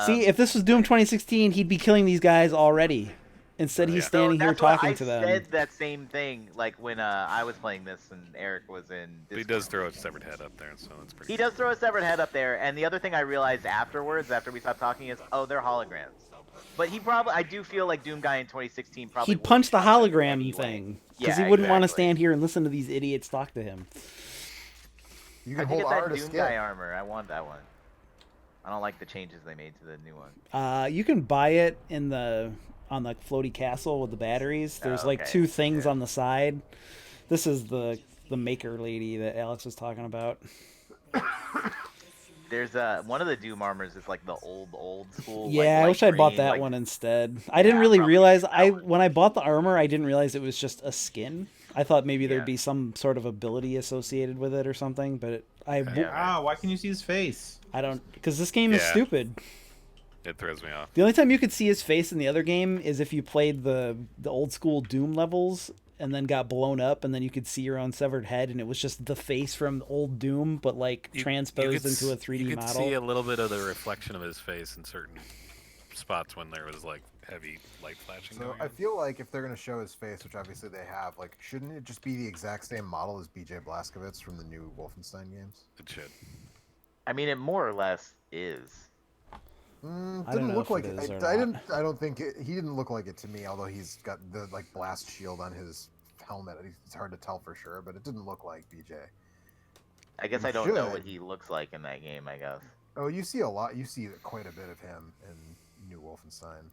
A: See, if this was Doom 2016, he'd be killing these guys already. Instead, he's
D: Yeah.
A: standing here
E: that's what
A: talking
E: I
A: to them.
E: said that same thing, like when I was playing this and Eric was in.
D: But he
E: Discord.
D: does throw a severed head up there, so that's pretty.
E: He does throw a severed head up there, and the other thing I realized afterwards, after we stopped talking, is they're holograms. But he probably, I do feel like Doom guy in 2016 probably.
A: He'd
E: would
A: punch the
E: shot them
A: hologram
E: anyway.
A: thing because
E: Yeah,
A: he wouldn't want to
E: exactly.
A: stand here and listen to these idiots talk to him.
C: You
E: I
C: can
E: think
C: hold
E: it's
C: R
E: that
C: to
E: Doom
C: skip.
E: guy armor. I want that one. I don't like the changes they made to the new one.
A: You can buy it in the on the floaty castle with the batteries. There's like
E: okay.
A: 2 things on the side. This is the maker lady that Alex was talking about.
E: There's one of the Doom armors is like the old school.
A: Yeah,
E: like,
A: I wish I bought
E: green,
A: that
E: like-
A: one instead. I didn't
E: Yeah,
A: really
E: probably
A: realize
E: that
A: I
E: one.
A: when I bought the armor, I didn't realize it was just a skin. I thought maybe there'd
E: Yeah.
A: be some sort of ability associated with it or something, but
B: Ah, why can you see his face?
A: I don't because this game is
D: Yeah.
A: stupid.
D: It throws me off.
A: The only time you could see his face in the other game is if you played the old school Doom levels and then got blown up, and then you could see your own severed head, and it was just the face from old Doom, but like transposed into a 3D
D: you could
A: model.
D: see a little bit of the reflection of his face in certain spots when there was like heavy light flashing.
C: So
D: going
C: I
D: on.
C: feel like if they're gonna show his face, which obviously they have, like, shouldn't it just be the exact same model as BJ Blazkowicz from the new Wolfenstein games?
D: It should.
E: I mean, it more or less is.
A: I don't
C: Didn't
A: know
C: look
A: if
C: like
A: it
C: it.
A: is or
C: I
A: not.
C: didn't. I don't think he didn't look like it to me. Although he's got the like blast shield on his helmet, it's hard to tell for sure. But it didn't look like BJ.
E: I guess
C: You
E: I don't know
C: should.
E: what he looks like in that game. I guess.
C: Oh, you see a lot. You see quite a bit of him in New Wolfenstein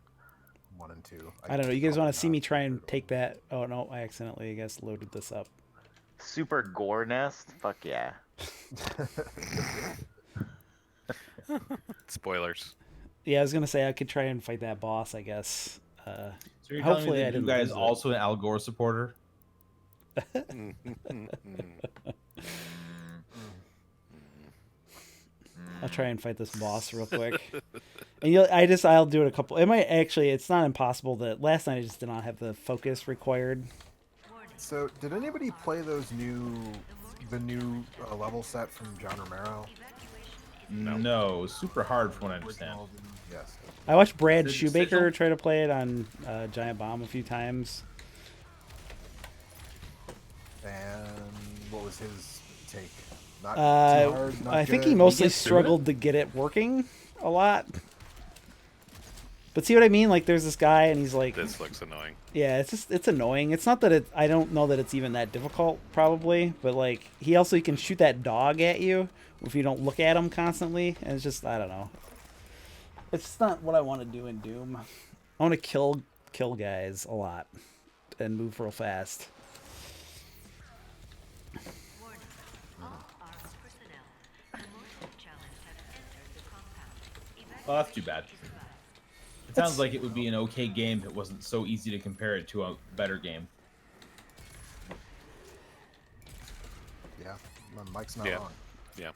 C: 1 and 2.
A: I don't know. You guys want to see me
C: not
A: try and
C: compared to
A: take that? Oh no, I accidentally, I guess, loaded this up.
E: Super gore nest. Fuck yeah.
D: Spoilers.
A: Yeah, I was gonna say I could try and fight that boss. I guess.
B: So you're
A: Hopefully I
B: telling me that you
A: didn't
B: guys
A: lose it.
B: also an Al Gore supporter?
A: I'll try and fight this boss real quick. And I'll do it a couple. It might actually. It's not impossible. That last night I just did not have the focus required.
C: So, did anybody play the new level set from John Romero?
B: No, super hard from what I understand.
C: Original? Yes.
A: I watched Brad
B: Did
A: Shoemaker
B: Sigil?
A: try to play it on Giant Bomb a few times.
C: And what was his take? Not too
A: Uh,
C: hard, not
A: I think he
C: good?
A: mostly
B: gets through it?
A: struggled to get it working a lot. But see what I mean? Like, there's this guy, and he's like,
D: This looks annoying.
A: yeah, it's annoying. It's not that I don't know that it's even that difficult, probably, but like, he can shoot that dog at you if you don't look at him constantly, and it's just, I don't know. It's just not what I want to do in Doom. I want to kill guys a lot and move real fast.
B: Oh, that's too bad. It sounds like it would be an okay game if it wasn't so easy to compare it to a better game.
C: Yeah, Mike's not
D: Yeah.
C: wrong.
D: Yeah.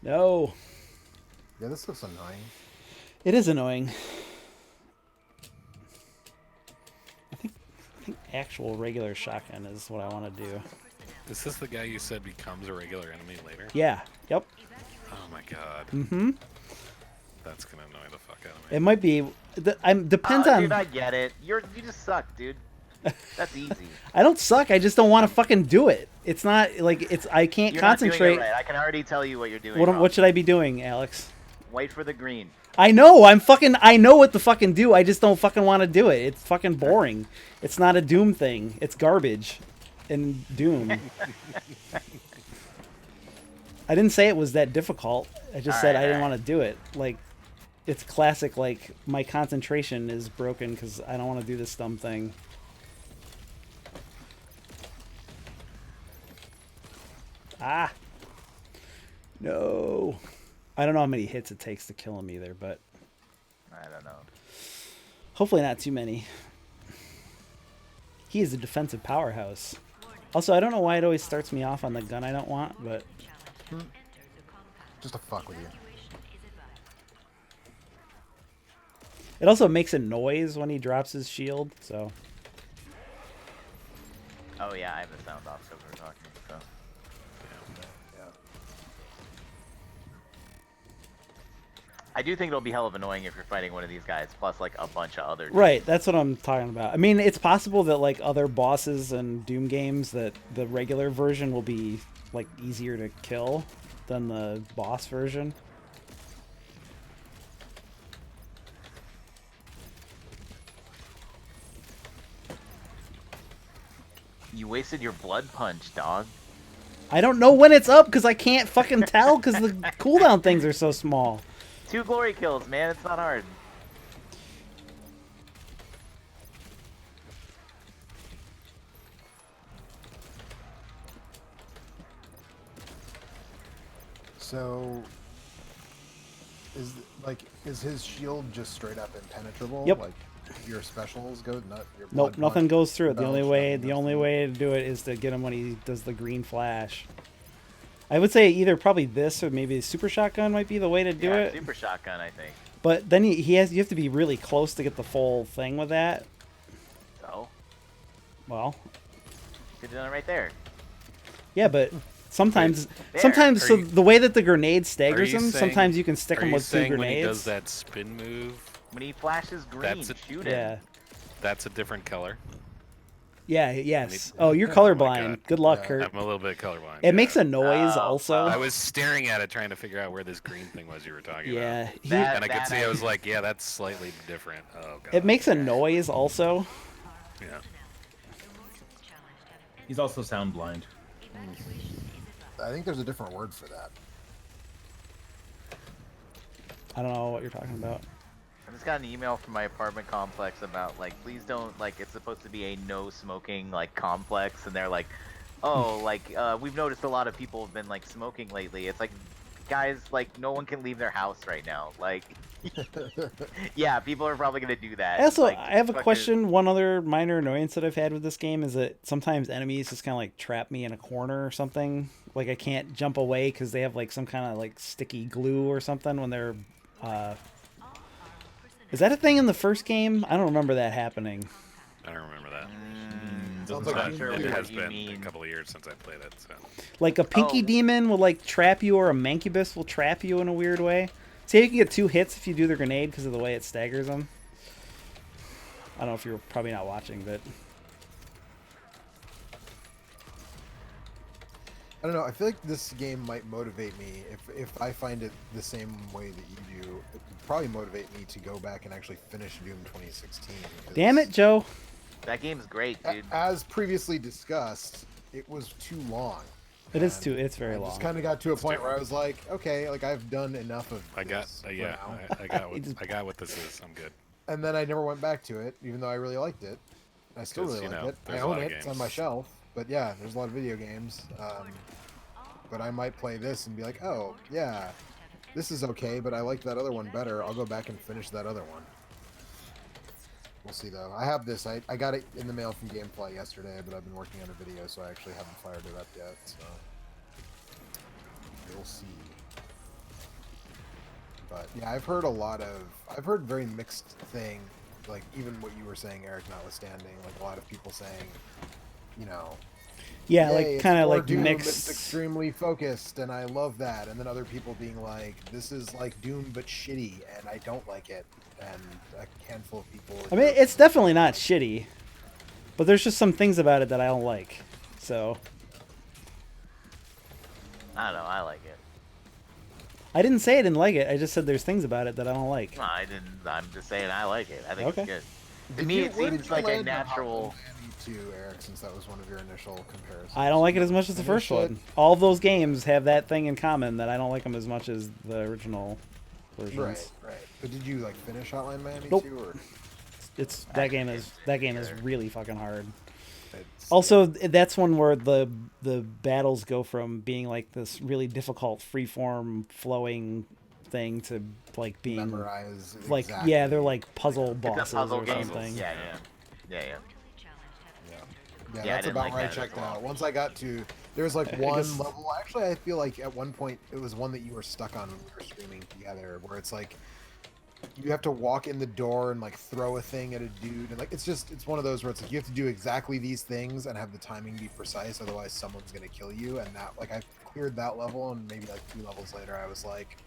A: No.
C: Yeah, this looks annoying.
A: It is annoying. I think actual regular shotgun is what I want to do.
D: Is this the guy you said becomes a regular enemy later?
A: Yeah. Yep.
D: Oh my god.
A: Mm-hmm.
D: That's gonna annoy the fuck out of me.
A: It might be. Depends
E: Oh,
A: on.
E: dude, I get it. You just suck, dude. That's easy.
A: I don't suck. I just don't want to fucking do it. It's not like it's. I can't
E: You're
A: concentrate.
E: Not doing it right. I can already tell you what you're doing.
A: What
E: wrong.
A: should I be doing, Alex?
E: Wait for the green.
A: I know. I know what to fucking do. I just don't fucking want to do it. It's fucking boring. It's not a Doom thing. It's garbage. In Doom. I didn't say it was that difficult. I just said I didn't want to do it. Like, it's classic. Like, my concentration is broken because I don't want to do this dumb thing. Ah. No. I don't know how many hits it takes to kill him either, but
E: I don't know.
A: hopefully not too many. He is a defensive powerhouse. Also, I don't know why it always starts me off on the gun I don't want, but
C: Just to fuck with you.
A: it also makes a noise when he drops his shield, so...
E: Oh yeah, I have the sound off because we're talking. So.
C: Yeah.
E: I do think it'll be hell of annoying if you're fighting one of these guys, plus like a bunch of other.
A: Right, that's what I'm talking about. I mean, it's possible that like other bosses and Doom games that the regular version will be like easier to kill than the boss version.
E: You wasted your blood punch, dog.
A: I don't know when it's up because I can't fucking tell because the cooldown things are so small.
E: 2 glory kills, man. It's not hard.
C: So, is his shield just straight up impenetrable?
A: Yep.
C: Like your specials go not your
A: Nope,
C: blood
A: nothing
C: punch,
A: goes through it. The
C: embellish,
A: only
C: nothing goes through it.
A: way to do it is to get him when he does the green flash. I would say either probably this or maybe a super shotgun might be the way to do
E: Yeah,
A: it.
E: super shotgun, I think.
A: But then you have to be really close to get the full thing with that.
E: So,
A: Well,
E: you could have done it right there.
A: yeah, but sometimes
E: there.
A: so the way that the grenade
D: Are
A: staggers
D: you
A: him,
D: saying-
A: sometimes you can stick
D: Are
A: him
D: you
A: with two
D: saying when he does
A: grenades.
D: that spin move,
E: When he flashes green,
D: That's a-
E: shoot
A: Yeah.
E: him.
D: that's a different color?
A: Yeah, yes.
D: Oh
A: Oh, you're
D: my
A: colorblind.
D: God.
A: Good luck,
C: Yeah.
A: Kurt.
D: I'm a little bit colorblind.
A: It makes a noise
E: Oh,
A: also.
D: I was staring at it trying to figure out where this green thing was you were talking
A: Yeah,
D: about.
E: That-
D: And I could
E: that
D: see
E: I-
D: I was like, yeah, that's slightly different. Oh god.
A: it makes a noise also.
D: Yeah.
B: He's also sound blind.
C: I think there's a different word for that.
A: I don't know what you're talking about.
E: I just got an email from my apartment complex about like, please don't like. It's supposed to be a no smoking like complex, and they're like, oh, like we've noticed a lot of people have been like smoking lately. It's like, guys, like no one can leave their house right now. Like, yeah, people are probably gonna do that.
A: Also,
E: Like,
A: I have a
E: fucking-
A: question. One other minor annoyance that I've had with this game is that sometimes enemies just kind of like trap me in a corner or something. Like I can't jump away because they have like some kind of like sticky glue or something when they're. Is that a thing in the first game? I don't remember that happening.
D: I don't remember that.
C: Sounds
D: But
C: like
E: not sure
D: it
E: what
D: has
E: you
D: been
E: mean.
D: a couple of years since I played it, so
A: Like a pinky
E: Oh.
A: demon will like trap you, or a mancubus will trap you in a weird way. See how you can get 2 hits if you do the grenade because of the way it staggers them. I don't know if you're probably not watching, but
C: I don't know. I feel like this game might motivate me if I find it the same way that you do. It would probably motivate me to go back and actually finish Doom 2016. because
A: damn it, Joe.
E: That game's great,
C: a-
E: dude.
C: As previously discussed, it was too long.
A: It is
C: And
A: too. It's very
C: I
A: long.
C: just kind of got to a point where I was like, okay, like I've done enough of.
D: I got
C: this for
D: yeah,
C: now.
D: I got what I got what this is. I'm good.
C: And then I never went back to it, even though I really liked it. I still
D: 'Cause,
C: really
D: you
C: like
D: know,
C: it. I
D: there's a
C: own
D: lot of
C: it. It's on
D: games.
C: my shelf. But yeah, there's a lot of video games. but I might play this and be like, oh yeah, this is okay, but I like that other one better. I'll go back and finish that other one. We'll see though. I have this. I got it in the mail from GameFly yesterday, but I've been working on a video, so I actually haven't fired it up yet. So we'll see. But yeah, I've heard very mixed thing. Like even what you were saying, Eric, notwithstanding, like a lot of people saying, you know,
A: Yeah,
C: "Yay,
A: like
C: it's
A: kind of
C: more
A: like
C: Doom,
A: mixed.
C: It's extremely focused, and I love that. And then other people being like, "This is like Doom but shitty, and I don't like it." And a handful of people.
A: I mean, it's definitely not shitty, but there's just some things about it that I don't like. So
E: I don't know. I like it.
A: I didn't say I didn't like it. I just said there's things about it that I don't like.
E: No, I didn't. I'm just saying I like it. I think
A: Okay.
E: it's good. To
C: Did
E: me,
C: you-
E: it
C: where did
E: seems
C: you
E: like a
C: land on
E: natural.
C: Hotline Miami too, Eric, since that was one of your initial comparisons.
A: I don't like it as much as the
C: Finish
A: first
C: it.
A: one. All of those games have that thing in common that I don't like them as much as the original versions.
C: Right, right. But did you like finish Hotline Miami
A: Nope.
C: too, or
A: It's that game is really fucking hard.
C: it's,
A: Also, that's one where the battles go from being like this really difficult freeform flowing thing to like being
C: memorize?
A: like
C: exactly.
A: yeah, they're like puzzle
E: It's
A: bosses
E: a puzzle
A: or
E: game.
A: something.
E: Yeah.
C: Yeah,
E: Yeah, I
C: that's
E: didn't
C: about
E: like
C: where I
E: that as
C: checked
E: well.
C: out. Once I got to, there was like
A: I
C: one
A: guess-
C: level. Actually, I feel like at one point it was one that you were stuck on when we were streaming together, where it's like you have to walk in the door and like throw a thing at a dude, and like it's one of those where it's like you have to do exactly these things and have the timing be precise, otherwise someone's gonna kill you. And that like I cleared that level, and maybe like 2 levels later, I was like,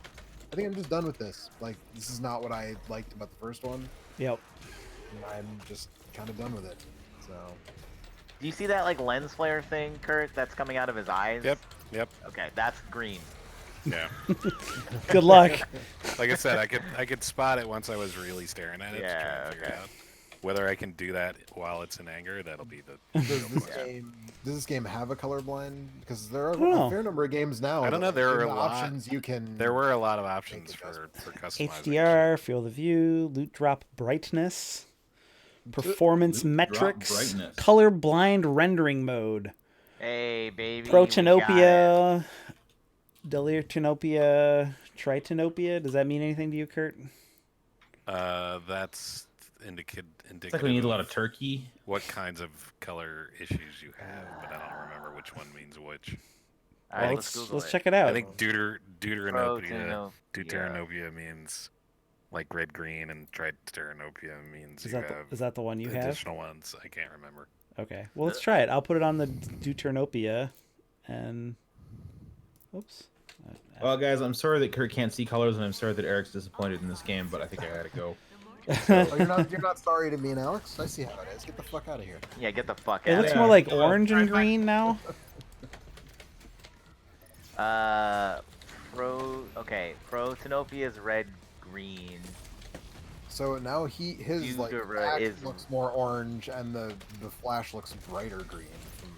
C: I think I'm just done with this. Like this is not what I liked about the first one.
A: Yep.
C: And I'm just kind of done with it. So.
E: Do you see that like lens flare thing, Kurt? That's coming out of his eyes.
D: Yep. Yep.
E: Okay, that's green.
D: Yeah.
A: Good luck.
D: Like I said, I could spot it once I was really staring at it to try
E: Yeah,
D: and figure
E: okay.
D: it out. Whether I can do that while it's in anger, that'll be the.
C: Does this game have a colorblind? Because there are
A: don't know.
C: a fair number of games now.
D: I don't
C: that,
D: know, there
C: like,
D: are
C: in
D: a
C: the
D: lot.
C: options you can.
D: There were a lot of options for customizing.
A: HDR, field of view, loot drop brightness, performance
B: Loot drop
A: metrics,
B: brightness.
A: color blind rendering mode,
E: Hey, baby. we got it.
A: Protanopia, Delirtinopia, Tritonopia. Does that mean anything to you, Kurt?
D: That's indicative.
B: It's like we need a lot of turkey.
D: What kinds of color issues you have, but I don't remember which one means which.
E: All right,
A: Well,
E: let's Google
A: let's
E: it.
A: check it out.
D: I think Deuteranopia.
E: Protanopia.
D: Deuteranopia means like red green, and Triteranopia means
A: Is
D: you
A: that
D: have
A: is that the one you have?
D: additional ones. I can't remember.
A: Okay. Well, let's try it. I'll put it on the Deuteranopia, and oops.
B: Well, guys, I'm sorry that Kurt can't see colors, and I'm sorry that Eric's disappointed in this game, but I think I gotta go.
C: Oh, you're not sorry to me and Alex. I see how it is. Get the fuck out of here.
E: Yeah, get the fuck
A: It
E: out.
A: looks
B: Yeah.
A: more like
B: Yeah.
A: orange and green now.
E: Protanopia is red green.
C: So now his like
E: Deutera
C: back
E: is-
C: looks more orange, and the flash looks brighter green. From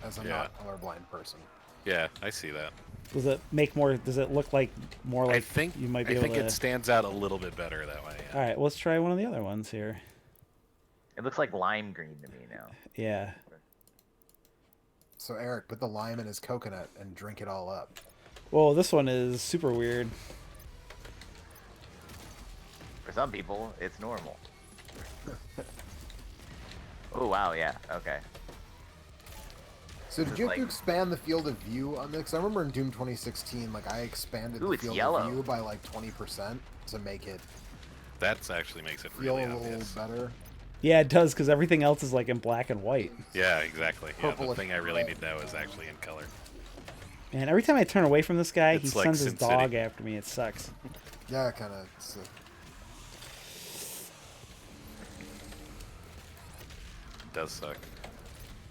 C: as a
D: Yeah.
C: not colorblind person.
D: Yeah, I see that.
A: Does it make more? Does it look like more like
D: I think
A: you might be
D: I
A: able
D: think
A: to?
D: it stands out a little bit better that way.
A: All right, let's try one of the other ones here.
E: It looks like lime green to me now.
A: Yeah.
C: So Eric, put the lime in his coconut and drink it all up.
A: Well, this one is super weird.
E: For some people, it's normal. Oh wow, yeah, okay.
C: So
E: This
C: did
E: is
C: you have to
E: like-
C: expand the field of view on this? 'Cause I remember in Doom 2016, like I expanded
E: Ooh,
C: the
E: it's
C: field
E: yellow.
C: of view by like 20% to make it
D: That actually makes it
C: feel
D: really
C: a little
D: obvious.
C: better.
A: Yeah, it does because everything else is like in black and white.
D: Yeah, exactly. Yeah, the
C: Purplish
D: thing I really
C: red.
D: need now is actually in color.
A: And every time I turn away from this guy, he
D: It's like
A: sends his
D: Sin City.
A: dog after me. It sucks.
C: Yeah, kind of.
D: It does suck.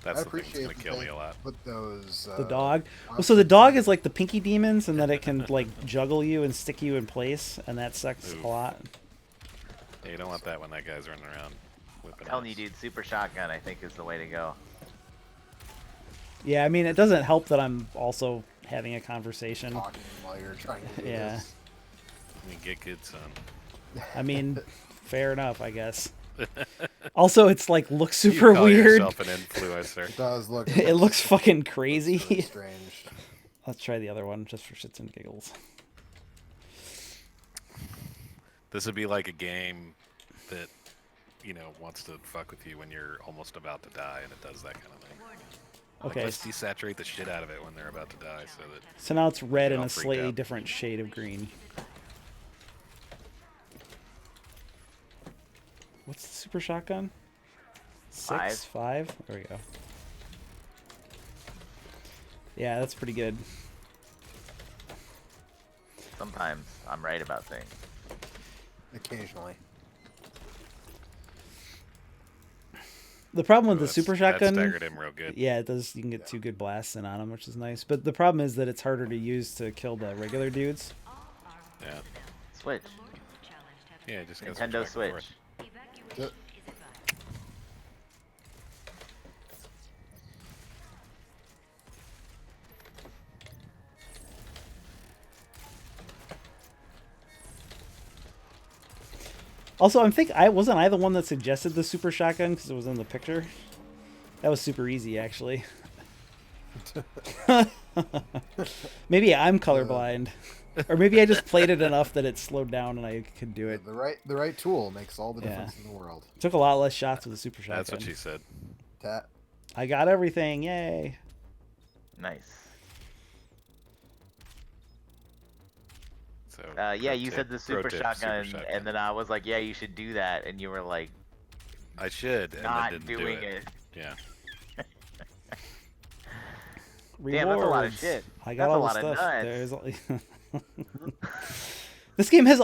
C: I
D: That's the thing that's
C: appreciate
D: gonna
C: that
D: kill
C: they
D: me a lot.
C: Put those.
A: The dog. Well, so the dog is like the Pinky Demons, and that it can like juggle you and stick you in place, and that sucks
D: Oof.
A: a lot.
D: Yeah, you don't want that when that guy's running around whipping
E: Telling you,
D: ass.
E: dude, super shotgun I think is the way to go.
A: Yeah, I mean, it doesn't help that I'm also having a conversation.
C: Talking while you're trying to do
A: Yeah.
C: this.
D: I mean, get good, son.
A: I mean, fair enough, I guess. Also, it's like looks
D: You
A: super
D: call
A: weird.
D: yourself an influencer.
C: It does look.
A: It looks fucking
C: it's
A: crazy.
C: really strange.
A: Let's try the other one just for shits and giggles.
D: This would be like a game that, wants to fuck with you when you're almost about to die, and it does that kind of thing. Like,
A: Okay,
D: let's desaturate the shit out of it when they're about to die, so that
A: so now it's red
D: Get
A: and
D: all
A: a
D: freaked
A: slightly
D: out.
A: different shade of green. What's the super shotgun? 6, 5. There we go. Yeah, that's pretty good.
E: Sometimes I'm right about things.
C: Occasionally.
A: The problem with the
D: that's-
A: super
D: that
A: shotgun,
D: staggered him real good.
A: yeah, it does. You can get 2 good blasts in on them, which is nice. But the problem is that it's harder to use to kill the regular dudes.
D: Yeah.
E: Switch.
D: Yeah, just goes
E: Nintendo
D: back and
E: Switch.
D: forth.
C: Yep.
A: Also, wasn't I the one that suggested the super shotgun because it was in the picture. That was super easy, actually. Maybe I'm colorblind, or maybe I just played it enough that it slowed down and I could do it.
C: The right tool makes all the
A: Yeah.
C: difference in the world.
A: Took a lot less shots with the super shotgun.
D: That's what she said.
C: That
A: I got everything, yay!
E: Nice.
D: So.
E: Yeah,
D: pro
E: you
D: tip-
E: said the
D: pro
E: super
D: tip,
E: shotgun, and then I was like, yeah, you should do that, and you were like,
D: I should, and
E: not
D: then didn't
E: doing
D: do
E: it.
D: Yeah.
E: Damn, that's a lot of
A: Rewards.
E: shit.
A: I got
E: That's a
A: all
E: lot
A: the
E: of
A: stuff.
E: nuts.
A: This game has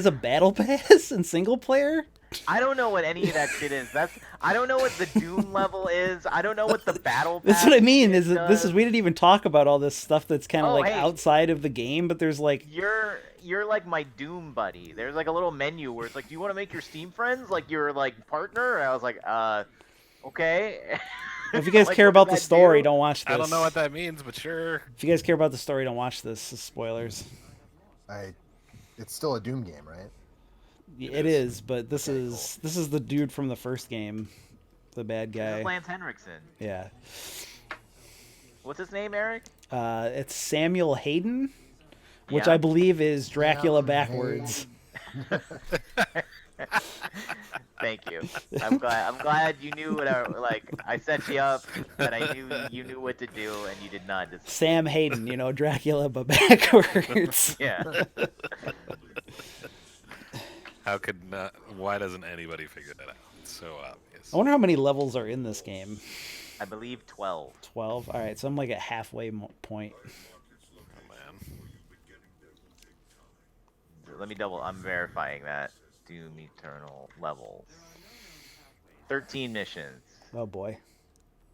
A: a battle pass and single player.
E: I don't know what any of that shit is. I don't know what the Doom level is. I don't know what the battle pass
A: That's what I mean.
E: shit
A: Is that
E: does.
A: we didn't even talk about all this stuff that's kind of
E: Oh,
A: like
E: hey.
A: outside of the game, but there's like
E: You're like my Doom buddy. There's like a little menu where it's like, do you want to make your Steam friends like your like partner? And I was like, okay.
A: if you guys
E: Like,
A: care
E: what does
A: about the
E: that
A: story,
E: do?
A: don't watch this.
D: I don't know what that means, but sure.
A: If you guys care about the story, don't watch this. This is spoilers.
C: it's still a Doom game, right?
A: It is, but this is the dude from the first game, the bad
E: This
A: guy.
E: is Lance Henriksen.
A: Yeah.
E: What's his name, Eric?
A: It's Samuel Hayden, which
E: Yeah.
A: I believe is Dracula
C: Sam
A: backwards.
E: Thank you. I'm glad you knew what I set you up, but I knew you knew what to do, and you did not. Just,
A: Sam Hayden, Dracula but backwards.
E: yeah.
D: How could not? Why doesn't anybody figure that out? It's so obvious.
A: I wonder how many levels are in this game.
E: I believe 12.
A: 12. All right, so I'm like at halfway point.
D: Oh, man.
E: Let me double. I'm verifying that. Doom Eternal levels. 13 missions.
A: Oh boy.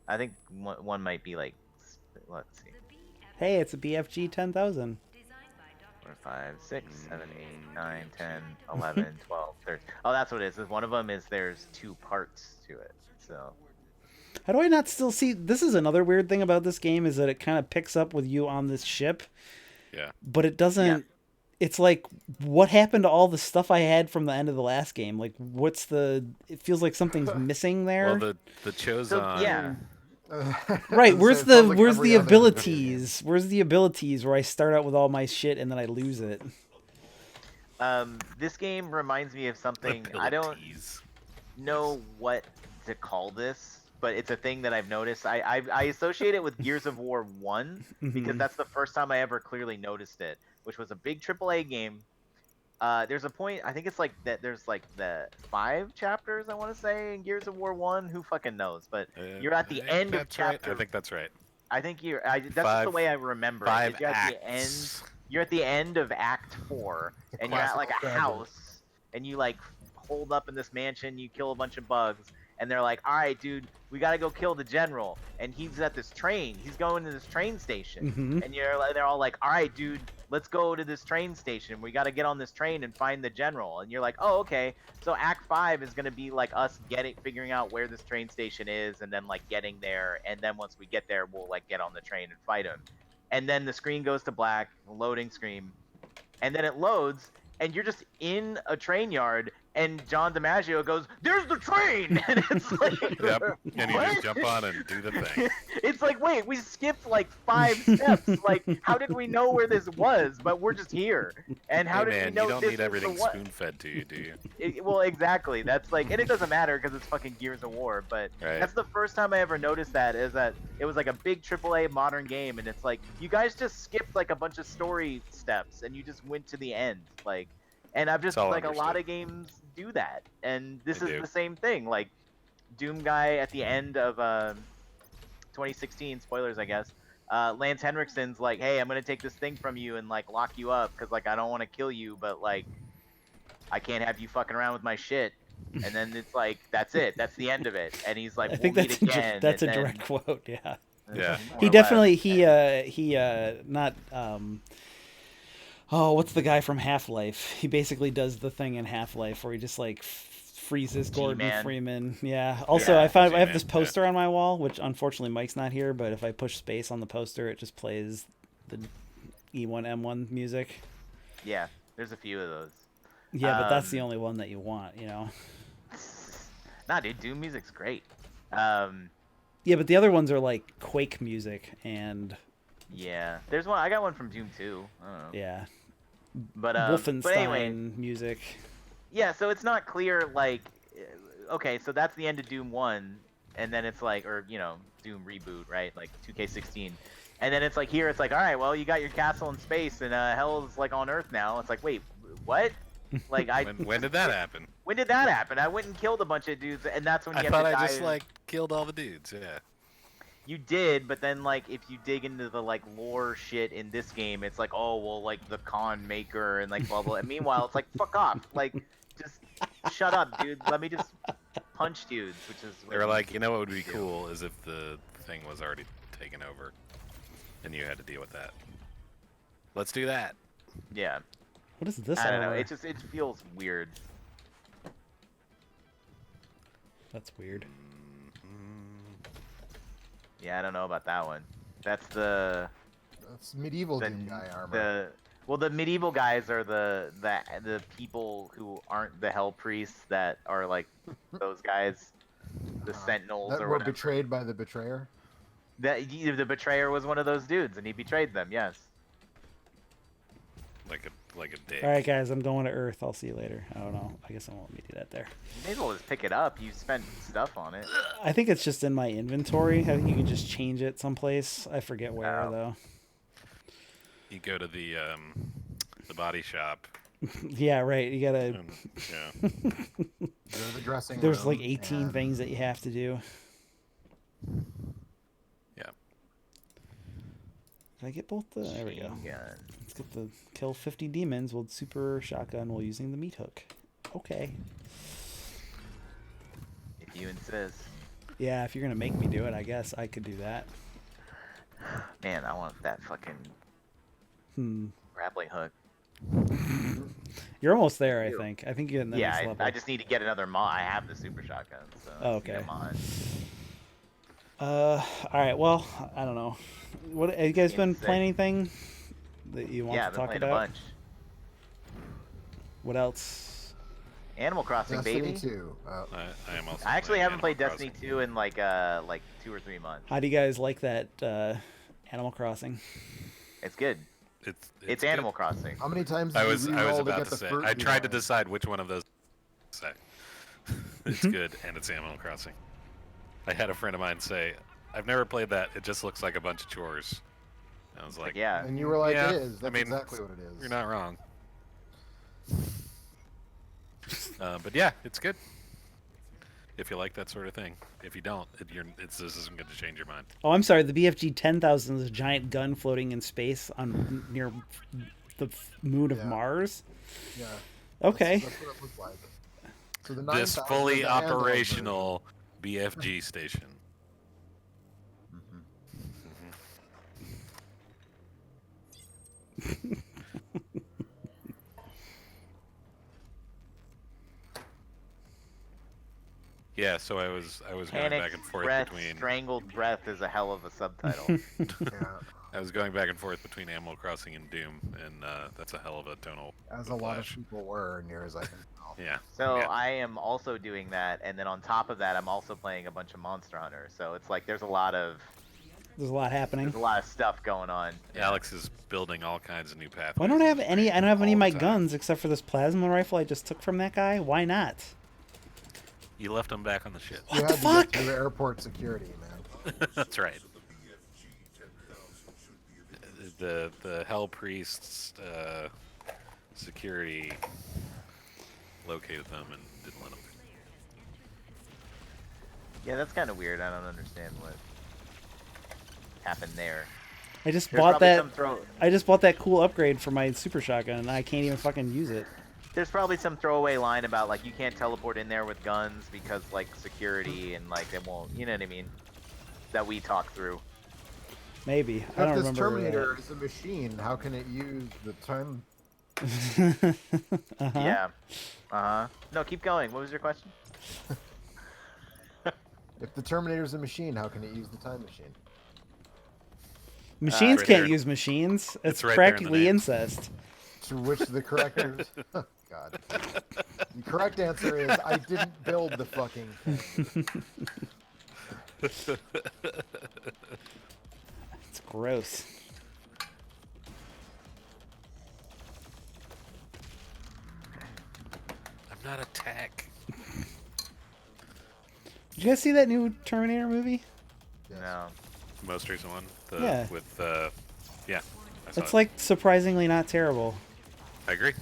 E: I think one might be like. Let's see.
A: Hey, it's a BFG 10,000.
E: 4, 5, 6, 7, 8, 9, 10, 11, 12, 13. Oh, that's what it is. One of them is there's 2 parts to it. So.
A: How do I not still see? This is another weird thing about this game is that it kind of picks up with you on this ship,
D: Yeah.
A: but it doesn't.
E: Yeah.
A: It's like, what happened to all the stuff I had from the end of the last game? Like, it feels like something's missing there.
D: Well, the Chosen.
E: So yeah.
A: Right,
C: So
A: where's
C: it
A: the
C: sounds like
A: where's
C: every
A: the
C: other video game.
A: abilities? Where's the abilities where I start out with all my shit and then I lose it?
E: This game reminds me of something. I don't
D: abilities.
E: know what to call this, but it's a thing that I've noticed. I associate it with Gears of War 1 because
A: Mhm.
E: that's the first time I ever clearly noticed it, which was a big AAA game. There's a point, I think it's like that. There's like the 5 chapters I want to say in Gears of War 1. Who fucking knows? But you're at the
D: I think
E: end of
D: that's right.
E: chapter.
D: I think that's right.
E: I think that's just the
D: 5
E: way I remember it.
D: 5
E: You're at the end.
D: acts.
E: You're at the end of Act 4, and you're at like a
C: classical strategy.
E: house, and you like hold up in this mansion. You kill a bunch of bugs, and they're like, "All right, dude, we gotta go kill the general." And he's at this train. He's going to this train station,
A: Mhm.
E: and they're all like, "All right, dude, let's go to this train station. We gotta get on this train and find the general." And you're like, "Oh, okay." So Act 5 is gonna be like us figuring out where this train station is, and then like getting there. And then once we get there, we'll like get on the train and fight him. And then the screen goes to black, loading screen, and then it loads, and you're just in a train yard, and John DiMaggio goes, "There's the train," and it's like,
D: Yep. And you
E: what?
D: just jump on and do the thing.
E: It's like, wait, we skipped like 5 steps. Like, how did we know where this was? But we're just here. And how
D: Hey,
E: did we
D: man,
E: know
D: you don't
E: this
D: need
E: was
D: everything
E: the one?
D: spoon-fed to you, do you?
E: Well, exactly. That's like, and it doesn't matter because it's fucking Gears of War. But
D: Right.
E: that's the first time I ever noticed that. Is that it was like a big AAA modern game, and it's like you guys just skipped like a bunch of story steps, and you just went to the end. Like, and I've just
D: all
E: like a lot
D: understood.
E: of games do that, and this
D: They
E: is
D: do.
E: the same thing. Like, Doom guy at the end of 2016, spoilers, I guess. Lance Henriksen's like, hey, I'm gonna take this thing from you and like lock you up because like I don't want to kill you, but like I can't have you fucking around with my shit. And then it's like, that's it. That's the end of it. And he's like,
A: I think
E: we'll
A: that's
E: meet again.
A: that's a
E: and then-
A: direct quote. Yeah.
D: Yeah.
E: more
A: He
E: or less.
A: definitely he not oh, what's the guy from Half-Life? He basically does the thing in Half-Life where he just like freezes Gordon
E: G-Man.
A: Freeman. Yeah. Also,
E: Yeah,
A: I have
D: G-Man,
A: this
D: yeah.
A: poster on my wall, which unfortunately Mike's not here, but if I push space on the poster, it just plays the E1M1 music.
E: Yeah, there's a few of those.
A: Yeah, but that's the
E: Um,
A: only one that you want, you know.
E: Nah, dude, Doom music's great.
A: Yeah, but the other ones are like Quake music and
E: Yeah, there's one. I got one from Doom 2. I don't know.
A: yeah,
E: But
A: Wolfenstein
E: but anyway,
A: music.
E: yeah. So it's not clear. Like, okay, so that's the end of Doom 1, and then it's like, or you know, Doom reboot, right? Like 2K16, and then it's like here, it's like, all right, well, you got your castle in space, and hell's like on Earth now. It's like, wait, what? Like
D: When did that happen?
E: when did that happen? I went and killed a bunch of dudes, and that's when you
D: I
E: have
D: thought
E: to
D: I
E: die.
D: just like killed all the dudes. Yeah.
E: You did, but then like if you dig into the like lore shit in this game, it's like, oh well, like the con maker and like blah blah. And meanwhile, it's like, fuck off, like just shut up, dude. Let me just punch dudes, which is what
D: They were
E: you
D: like, you know what would be
E: do.
D: cool is if the thing was already taken over, and you had to deal with that. Let's do that.
E: Yeah,
A: What is this?
E: I don't know.
A: hour?
E: It feels weird.
A: That's weird.
E: Yeah, I don't know about that one. That's the
C: That's medieval
E: the
C: Doom guy armor.
E: the medieval guys are the people who aren't the hell priests that are like those guys, the sentinels
C: that
E: or
C: were
E: whatever.
C: betrayed by the betrayer.
E: The betrayer was one of those dudes, and he betrayed them. Yes.
D: Like a dick.
A: All right, guys, I'm going to Earth. I'll see you later. I don't know. I guess I won't let me do that there.
E: You may as well just pick it up. You spent stuff on it.
A: I think it's just in my inventory. I think you can just change it someplace. I forget where
E: Oh.
A: though.
D: You go to the body shop.
A: Yeah, right. You gotta.
D: And, yeah.
C: Go to the dressing
A: There's
C: room
A: like 18
C: and-
A: things that you have to do.
D: Yeah.
A: Did I get both the? There we go.
E: Machine gun.
A: Let's get the kill 50 demons with super shotgun while using the meat hook. Okay.
E: If you insist.
A: Yeah, if you're gonna make me do it, I guess I could do that.
E: Man, I want that fucking
A: Hmm.
E: grappling hook.
A: You're almost there, I
E: Ew.
A: think. I think you're in the
E: Yeah,
A: next level.
E: I just need to get another mod. I have the super shotgun, so
A: Oh,
E: I just need a
A: okay.
E: mod.
A: All right. Well, I don't know. What have you guys been
E: Insane.
A: playing anything that you want
E: Yeah,
A: to
E: I've been
A: talk
E: playing
A: about?
E: a bunch.
A: What else?
E: Animal Crossing,
C: Destiny
E: baby.
C: 2.
D: I am also.
E: I actually
D: playing
E: haven't played
D: Animal
E: Destiny
D: Crossing.
E: 2 in like 2 or 3 months.
A: How do you guys like that Animal Crossing?
E: It's good.
D: It's
E: It's
D: good.
E: Animal Crossing.
C: How many times did
D: I
C: you
D: was
C: re-roll
D: about
C: get
D: to
C: the
D: say.
C: fruit
D: I tried to
C: behind?
D: decide which one of those. To say. It's good and it's Animal Crossing. I had a friend of mine say, "I've never played that. It just looks like a bunch of chores." And I was like,
E: Yeah.
C: And you were like,
D: Yeah,
C: it is.
D: I
C: That's
D: mean,
C: exactly what it is.
D: "You're not wrong." But yeah, it's good. If you like that sort of thing. If you don't, this isn't going to change your mind.
A: Oh, I'm sorry. The BFG 10,000 is a giant gun floating in space on near the moon of
C: Yeah.
A: Mars.
C: Yeah.
A: Okay.
C: That's what it looked like. So the
D: This
C: 9,000
D: fully
C: is the handheld
D: operational BFG station.
C: version.
D: Yeah, so I was going
E: Panic
D: back and forth
E: breath,
D: between
E: strangled breath is a hell of a subtitle.
C: Yeah.
D: I was going back and forth between Animal Crossing and Doom, and that's a hell of a tonal.
C: As a lot of
D: clash.
C: people were, near as I can tell.
D: Yeah.
E: So
D: yeah.
E: I am also doing that, and then on top of that, I'm also playing a bunch of Monster Hunter. So it's like there's a lot of
A: happening.
E: stuff going on.
D: Alex is building all kinds of new pathways.
A: Well, I don't have any. I don't have any of
D: all
A: my
D: the time.
A: guns except for this plasma rifle I just took from that guy. Why not?
D: You left them back on the ship.
C: You
A: What
C: had
A: the
C: to
A: fuck?
C: get through airport security, man.
D: That's right. The Hell Priest's security located them and didn't let them.
E: Yeah, that's kind of weird. I don't understand what happened there.
A: I just
E: There's
A: bought
E: probably
A: that.
E: some throw.
A: I just bought that cool upgrade for my super shotgun, and I can't even fucking use it.
E: There's probably some throwaway line about like you can't teleport in there with guns because like security and like they won't. You know what I mean? That we talked through.
A: Maybe I
C: If
A: don't
C: this
A: remember.
C: Terminator is a machine, how can it use the time?
A: Uh-huh.
E: Yeah. No, keep going. What was your question?
C: If the Terminator is a machine, how can it use the time machine?
A: Machines
D: right
A: can't
D: there.
A: use machines. It's
D: right there in the
A: practically
D: name.
A: incest.
C: To which the correct God. The correct answer is I didn't build the fucking thing.
A: It's gross.
D: I'm not a tech.
A: Did you guys see that new Terminator movie?
C: Yes.
E: No.
D: Most recent one.
A: Yeah.
D: With yeah. I saw
A: It's
D: it.
A: like surprisingly not terrible.
D: I agree.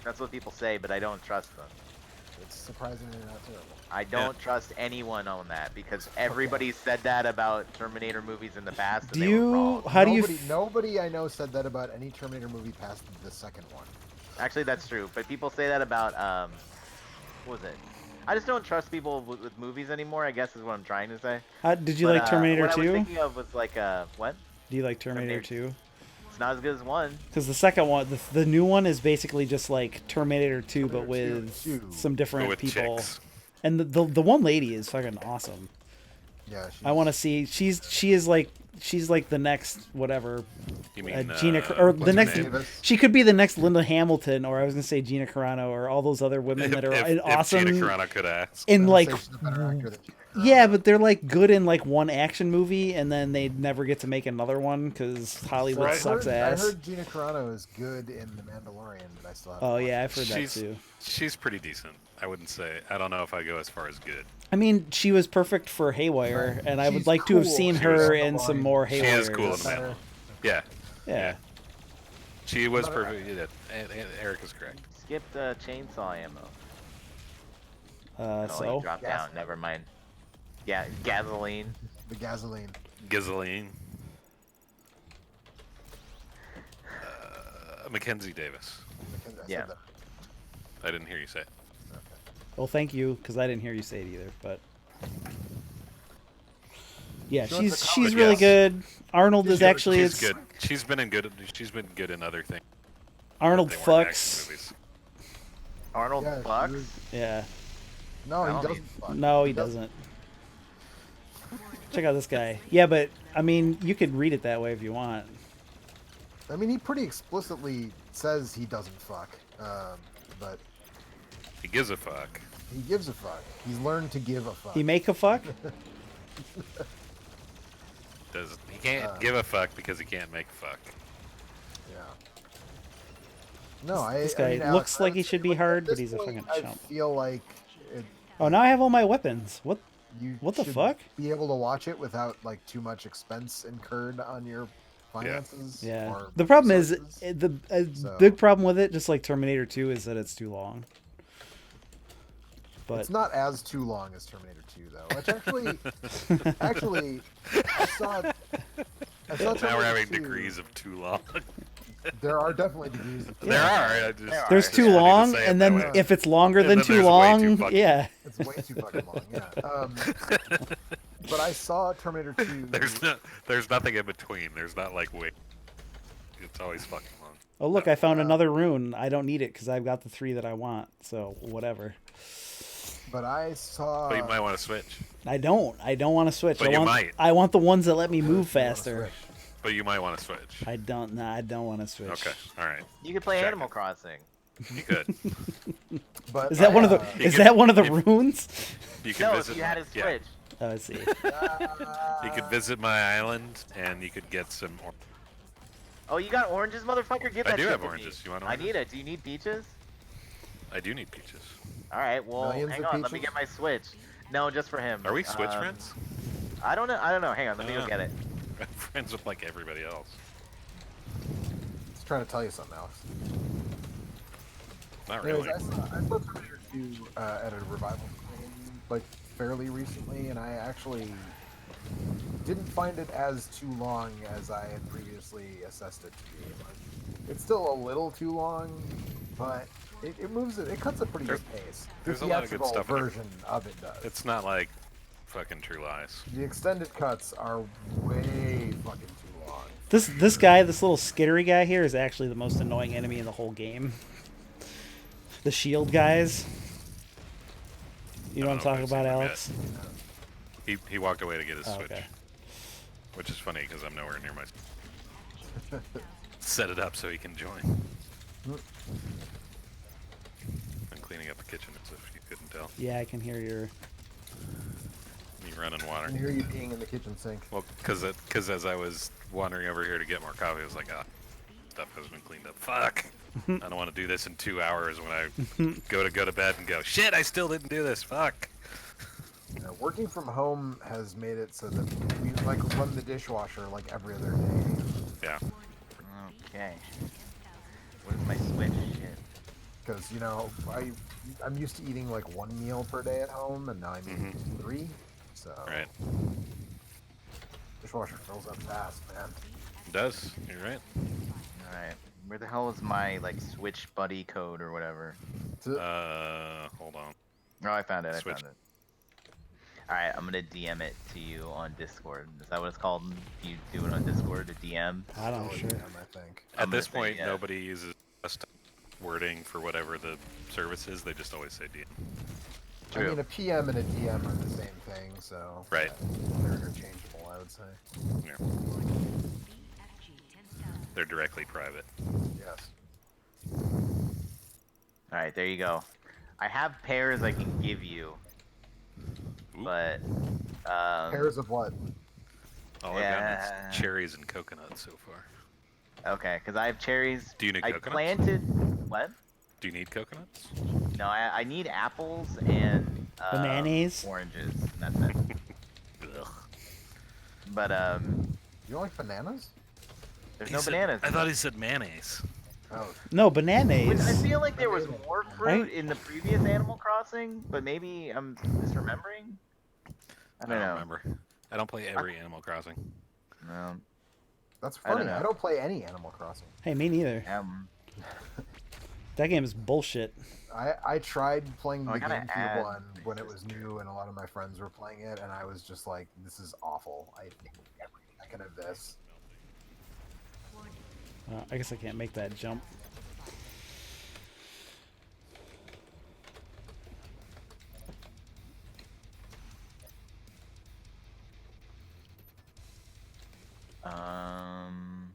E: That's what people say, but I don't trust them.
C: It's surprisingly not terrible.
E: I don't trust anyone on that because everybody said that about Terminator movies in the past.
A: Do
E: And they were
A: you?
E: wrong.
A: How do you?
C: Nobody I know said that about any Terminator movie past the second one.
E: Actually, that's true. But people say that about what was it? I just don't trust people with movies anymore. I guess is what I'm trying to say.
A: Did you
E: But,
A: like Terminator
E: what I
A: 2?
E: was thinking of was like what?
A: Do you like Terminator
E: Terminator
A: 2?
E: It's not as good as one.
A: Because the second one, the new one, is basically just like Terminator 2, but
C: Terminator
A: with
C: 2.
A: some
D: But
A: different
D: with
A: people.
D: chicks.
A: And the one lady is fucking awesome.
C: Yeah,
A: I want to see. She's like the next whatever.
D: You mean
A: Gina or the
C: what's her
A: next.
C: name?
A: She could be the next Linda Hamilton, or I was gonna say Gina Carano, or all those other women that are
D: if
A: awesome
D: Gina Carano could ask.
A: in like.
C: She's a better actor than Gina Carano.
A: Yeah, but they're like good in like one action movie, and then they never get to make another one because Hollywood sucks ass.
C: I heard Gina Carano is good in The Mandalorian, but I still haven't.
A: Oh
C: watched
A: yeah,
C: it.
A: I've heard that
D: She's
A: too.
D: she's pretty decent. I wouldn't say. I don't know if I go as far as good.
A: I mean, she was perfect for Haywire,
C: Right.
A: and I would
C: She's
A: like to have
C: cool.
A: seen
C: She
A: her
C: was
A: in
C: on
A: some
C: the
A: more
D: She
A: Haywire.
D: is cool in the
C: Better.
D: Mandalorian. Yeah.
A: Yeah.
D: She was
C: But,
D: perfect. Yeah, Eric is correct.
E: Skipped chainsaw ammo. Oh,
A: So
E: you dropped
C: Gas-
E: down. Never mind. Yeah, gasoline.
C: The gasoline.
D: Ghislaine. Mackenzie Davis.
C: I said
E: Yeah.
C: that.
D: I didn't hear you say it.
A: well, thank you, because I didn't hear you say it either. But yeah,
C: She went to
A: she's
C: college.
A: really
D: Yes.
A: good. Arnold is actually
D: She's
A: it's
D: good. She's been good in other things.
A: Arnold
D: They weren't action
A: fucks.
D: movies.
E: Arnold
C: Yeah,
E: fucks.
C: she was-
A: Yeah.
C: No,
E: I
C: he
E: don't
C: doesn't.
E: need-
C: fuck.
A: No, he doesn't. Check out this guy. Yeah, but I mean, you could read it that way if you want.
C: I mean, he pretty explicitly says he doesn't fuck, but
D: He gives a fuck.
C: he gives a fuck. He's learned to give a fuck.
A: He make a fuck?
D: He can't give a fuck because he can't make a fuck.
C: Yeah. No,
A: This
C: I
A: guy
C: mean,
A: looks
C: Alex,
A: like
C: I
A: he
C: would
A: should
C: say,
A: be
C: like,
A: hard,
C: at
A: but
C: this
A: he's a
C: point,
A: fucking
C: I
A: chump.
C: feel like
A: Oh, now I have all my weapons. What?
C: you
A: What the
C: should
A: fuck?
C: be able to watch it without like too much expense incurred on your finances.
A: Yeah.
C: or
A: The problem is
C: resources.
A: the
C: So-
A: big problem with it, just like Terminator 2, is that it's too long. But
C: It's not as too long as Terminator 2, though. Which actually, I saw
D: Now
C: Terminator
D: we're having
C: 2.
D: degrees of too long.
C: There are definitely degrees. Of
D: There are. I just,
E: There are.
A: there's
D: just
A: too
D: wanted to
A: long,
D: say it
A: and
D: that
A: then
D: way.
A: if it's longer
D: And
A: than
D: then
A: too
D: there's way
A: long,
D: too fucking-
A: yeah.
C: It's way too fucking long. Yeah. But I saw Terminator 2.
D: There's nothing in between. There's not like wait. It's always fucking long.
A: Oh look, I found another rune. I don't need it because I've got the 3 that I want. So whatever.
C: But I saw.
D: But you might want to switch.
A: I don't want to switch.
D: But
A: I
D: you
A: want.
D: might.
A: I want the ones that let me move
C: You wanna
A: faster.
C: switch.
D: But you might want to switch.
A: I don't. Nah, I don't want to switch.
D: Okay. All right.
E: You could play
D: Check
E: Animal
D: it.
E: Crossing.
D: You could.
C: But
A: Is that one of the?
D: You
A: Is
D: could-
A: that one of the
D: if-
A: runes?
D: You could
E: No, if
D: visit.
E: you had a
D: yeah,
E: Switch.
A: Oh, I see.
D: you could visit my island, and you could get some.
E: Oh, you got oranges, motherfucker? Give
D: I
E: that
D: do
E: shit
D: have
E: to
D: oranges.
E: Me.
D: You want
E: I
D: oranges?
E: need it. Do you need peaches?
D: I do need peaches.
E: All right. Well,
C: Millions
E: hang
C: of
E: on. Let me
C: peaches?
E: get my Switch. No, just for him.
D: Are we Switch friends?
E: I don't know. I don't know. Hang on. Let me go
D: Uh.
E: get it.
D: I'm friends with like everybody else.
C: Let's try to tell you something, Alex.
D: Not
C: Anyways,
D: really.
C: I saw Terminator 2 at a revival stream, like fairly recently, and I actually didn't find it as too long as I had previously assessed it to be. Like, it's still a little too long, but it moves it. It cuts a pretty good pace. The
D: there's a lot of good
C: theatrical
D: stuff in it.
C: version of it does.
D: It's not like fucking True Lies.
C: The extended cuts are way fucking too long.
A: This guy, this little skittery guy here, is actually the most annoying enemy in the whole game. The shield guys. You know what I'm
D: I
A: talking
D: don't know
A: about,
D: if I've seen
A: Alex?
D: He walked away to get his
A: Oh,
D: Switch,
A: okay.
D: which is funny because I'm nowhere near my. Set it up so he can join. I'm cleaning up the kitchen, as if you couldn't tell.
A: Yeah, I can hear your.
D: Me running water.
C: I can hear you peeing in the kitchen sink.
D: Well, because as I was wandering over here to get more coffee, I was like, stuff hasn't been cleaned up. Fuck. I don't want to do this in 2 hours when I go to bed and go, shit, I still didn't do this. Fuck.
C: Working from home has made it so that we like run the dishwasher like every other day.
D: Yeah.
E: Okay. Where's my Switch? Shit.
C: Because I'm used to eating like one meal per day at home, and now I'm eating 3. So
D: Right.
C: dishwasher fills up fast, man.
D: It does. You're right.
E: All right. Where the hell is my like Switch buddy code or whatever?
D: Hold on.
E: Oh, I found it.
D: Switch.
E: I found it. All right, I'm gonna DM it to you on Discord. Is that what it's called? You do it on Discord, a DM?
A: I don't know, sure.
C: DM, I think.
D: At
E: I'm
D: this
E: gonna say,
D: point,
E: yeah.
D: nobody uses custom wording for whatever the service is. They just always say DM.
C: I
E: True.
C: mean, a PM and a DM are the same thing, so
D: Right.
C: they're interchangeable, I would say.
D: Yeah. They're directly private.
C: Yes.
E: All right, there you go. I have pairs I can give you,
D: Ooh.
E: but
C: Pairs of what?
D: All I've gotten
E: yeah.
D: is cherries and coconuts so far.
E: okay, because I have cherries.
D: Do you need
E: I
D: coconuts?
E: planted what?
D: Do you need coconuts?
E: No, I need apples and
A: Bananas?
E: oranges. And that's it.
D: Ugh.
E: But
C: You don't like bananas?
E: there's no bananas.
D: I thought he said mayonnaise.
C: Oh,
A: No,
E: Which
A: bananas.
E: I feel like there was more fruit
A: Right?
E: in the previous Animal Crossing, but maybe I'm misremembering. I don't know.
D: remember. I don't play every Animal Crossing.
E: No.
C: that's
E: I don't
C: funny.
E: know.
C: I don't play any Animal Crossing.
A: Hey, me neither. That game is bullshit.
C: I tried playing
E: Oh,
C: the
E: I gotta
C: GameCube
E: add
C: one when it
E: pictures
C: was new, and a lot of my friends were playing it, and I was just like, "This is awful. I hate every second of this."
A: I guess I can't make that jump.
E: Um.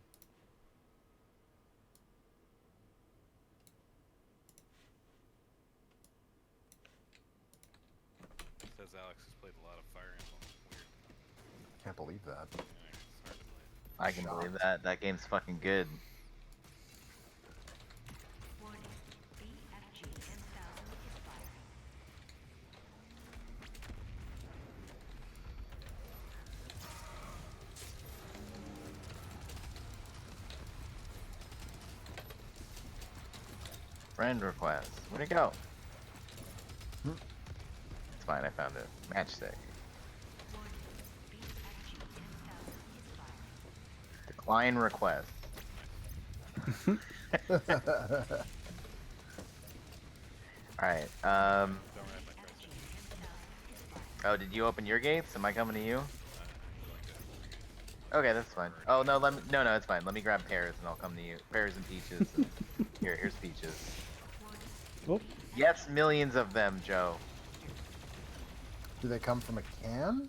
D: Says Alex has played a lot of Fire Emblem. Weird.
C: Can't believe that.
D: Yeah, it's hard to believe.
E: I can believe that. That game's fucking good. Friend request. Where'd it go? It's fine, I found it. Matchstick. Decline request. Alright,
D: Don't ride my tricycle.
E: oh, did you open your gates? Am I coming to you?
D: You
E: Okay, that's fine. Oh, no, no, it's fine. Let me grab pears and I'll come to you. Pears and peaches. Here's peaches.
A: Whoop.
E: Yes, millions of them, Joe.
C: Do they come from a can,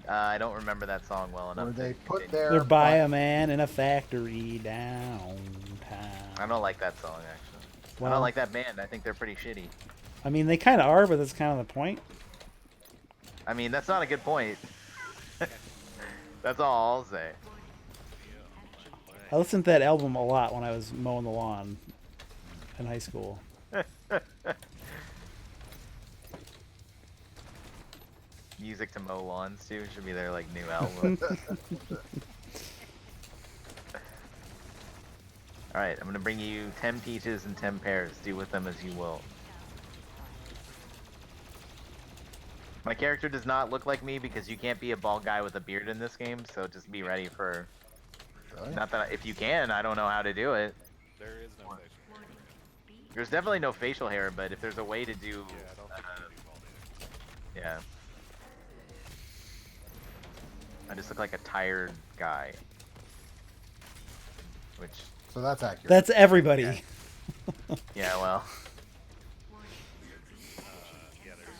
E: I don't remember that song well enough.
C: or
E: to
C: they put
E: continue.
C: their
A: They're by
C: butt-
A: a man in a factory downtown.
E: I don't like that song, actually. I
A: Well,
E: don't like that band. I think they're pretty shitty.
A: I mean, they kind of are, but that's kind of the point.
E: I mean, that's not a good point. That's all I'll say.
A: I listened to that album a lot when I was mowing the lawn in high school.
E: Music to mow lawns too should be their like new album. Alright, I'm gonna bring you 10 peaches and 10 pears. Do with them as you will. My character does not look like me because you can't be a bald guy with a beard in this game, so just be ready for...
C: Really?
E: Not that if you can, I don't know how to do it.
D: There is no facial hair.
E: There's definitely no facial hair, but if there's a way to do...
D: Yeah, I don't think it'd be bald either.
E: yeah. I just look like a tired guy. Which,
C: So that's accurate.
A: That's everybody.
E: Yeah. yeah, well...
D: Yeah, there's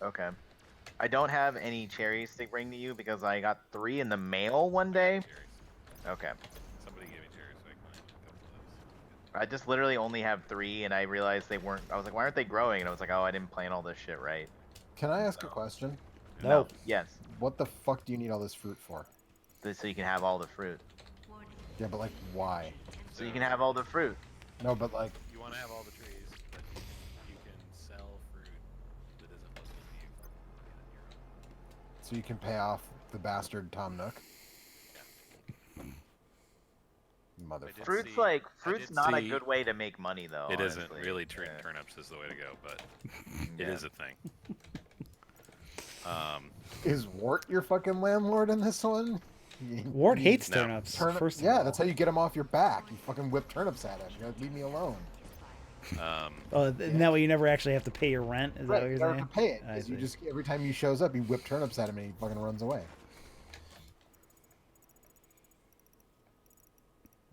E: Okay. I don't have any cherries to bring to you because I got 3 in the mail one day. Okay.
D: somebody gave me cherries, so I can find a couple of those.
E: I just literally only have 3 and I realized they weren't... I was like, why aren't they growing? And I was like, oh, I didn't plan all this shit right.
C: Can I ask a question?
A: No.
E: Yes.
C: What the fuck do you need all this fruit for?
E: So you can have all the fruit.
C: Yeah, but like, why?
E: So you can have all the fruit.
C: No, but like,
D: You want to have all the trees, but you can sell fruit that isn't listed to you for your own.
C: so you can pay off the bastard Tom Nook. Motherfucker.
E: Fruit's
D: see-
E: like...
D: I
E: Fruit's
D: did
E: not a
D: see-
E: good way to make money, though.
D: It isn't
E: honestly.
D: really.
E: Yeah.
D: Turnips is the way to go, but it
E: Yeah.
D: is a thing.
C: Is Wart your fucking landlord in this one?
A: Ward hates
D: No.
A: turnips.
C: Turnip.
A: First of
C: Yeah,
A: all.
C: that's how you get him off your back. You fucking whip turnips at him. You're like, leave me alone.
A: Oh, that way you never actually have to pay your rent. Is that
C: Right,
A: what
C: you
A: you're
C: never
A: saying?
C: have to pay it.
A: I
C: 'Cause you
A: see.
C: just every time he shows up, you whip turnips at him and he fucking runs away.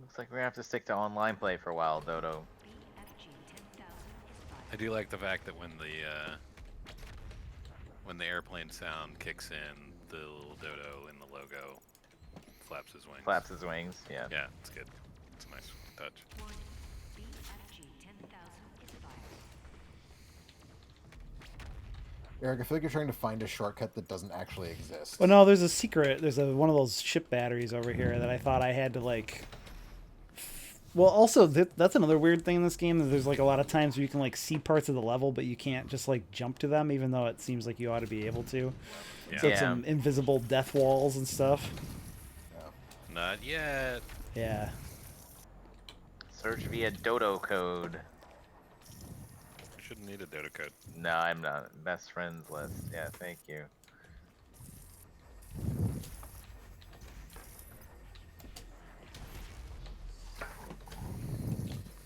E: Looks like we're gonna have to stick to online play for a while, Dodo.
D: I do like the fact that when the airplane sound kicks in, the little dodo in the logo flaps his wings.
E: Flaps his wings, yeah.
D: Yeah, it's good. It's a nice touch.
C: Eric, I feel like you're trying to find a shortcut that doesn't actually exist.
A: Well, no, there's a secret. There's one of those ship batteries over here that I thought I had to like. Well, also that's another weird thing in this game. That there's like a lot of times where you can like see parts of the level, but you can't just like jump to them, even though it seems like you ought to be able to.
D: Yeah.
A: So it's
E: Yeah.
A: some invisible death walls and stuff.
D: Not yet.
A: Yeah.
E: Search via Dodo code.
D: You shouldn't need a dodo code.
E: No, I'm not. Best friends list. Yeah, thank you.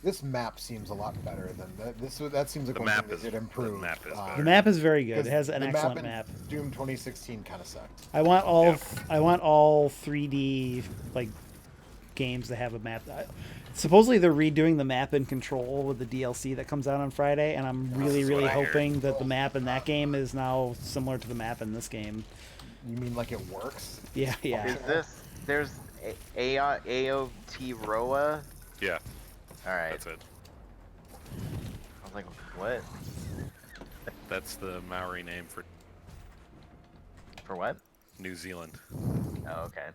C: This map seems a lot better than that. That seems like
D: The
C: one
D: map
C: thing that
D: is-
C: did
D: the
C: improve.
D: map is
A: The
D: better.
A: map is very good. It
C: 'cause
A: has an
C: the
A: excellent
C: in
A: map.
C: Doom 2016 kind of sucked.
A: I want all
D: Yeah.
A: I want all 3D like games that have a map. Supposedly they're redoing the map in Control with the DLC that comes out on Friday, and I'm really
D: That's what
A: really
D: I heard.
A: hoping that the map in that game is now similar to the map in this game.
C: You mean like it works?
A: Yeah, yeah.
E: Is this... There's Aotearoa?
D: Yeah,
E: Alright.
D: that's it.
E: I was like, what?
D: That's the Maori name for
E: For what?
D: New Zealand.
E: Oh, okay.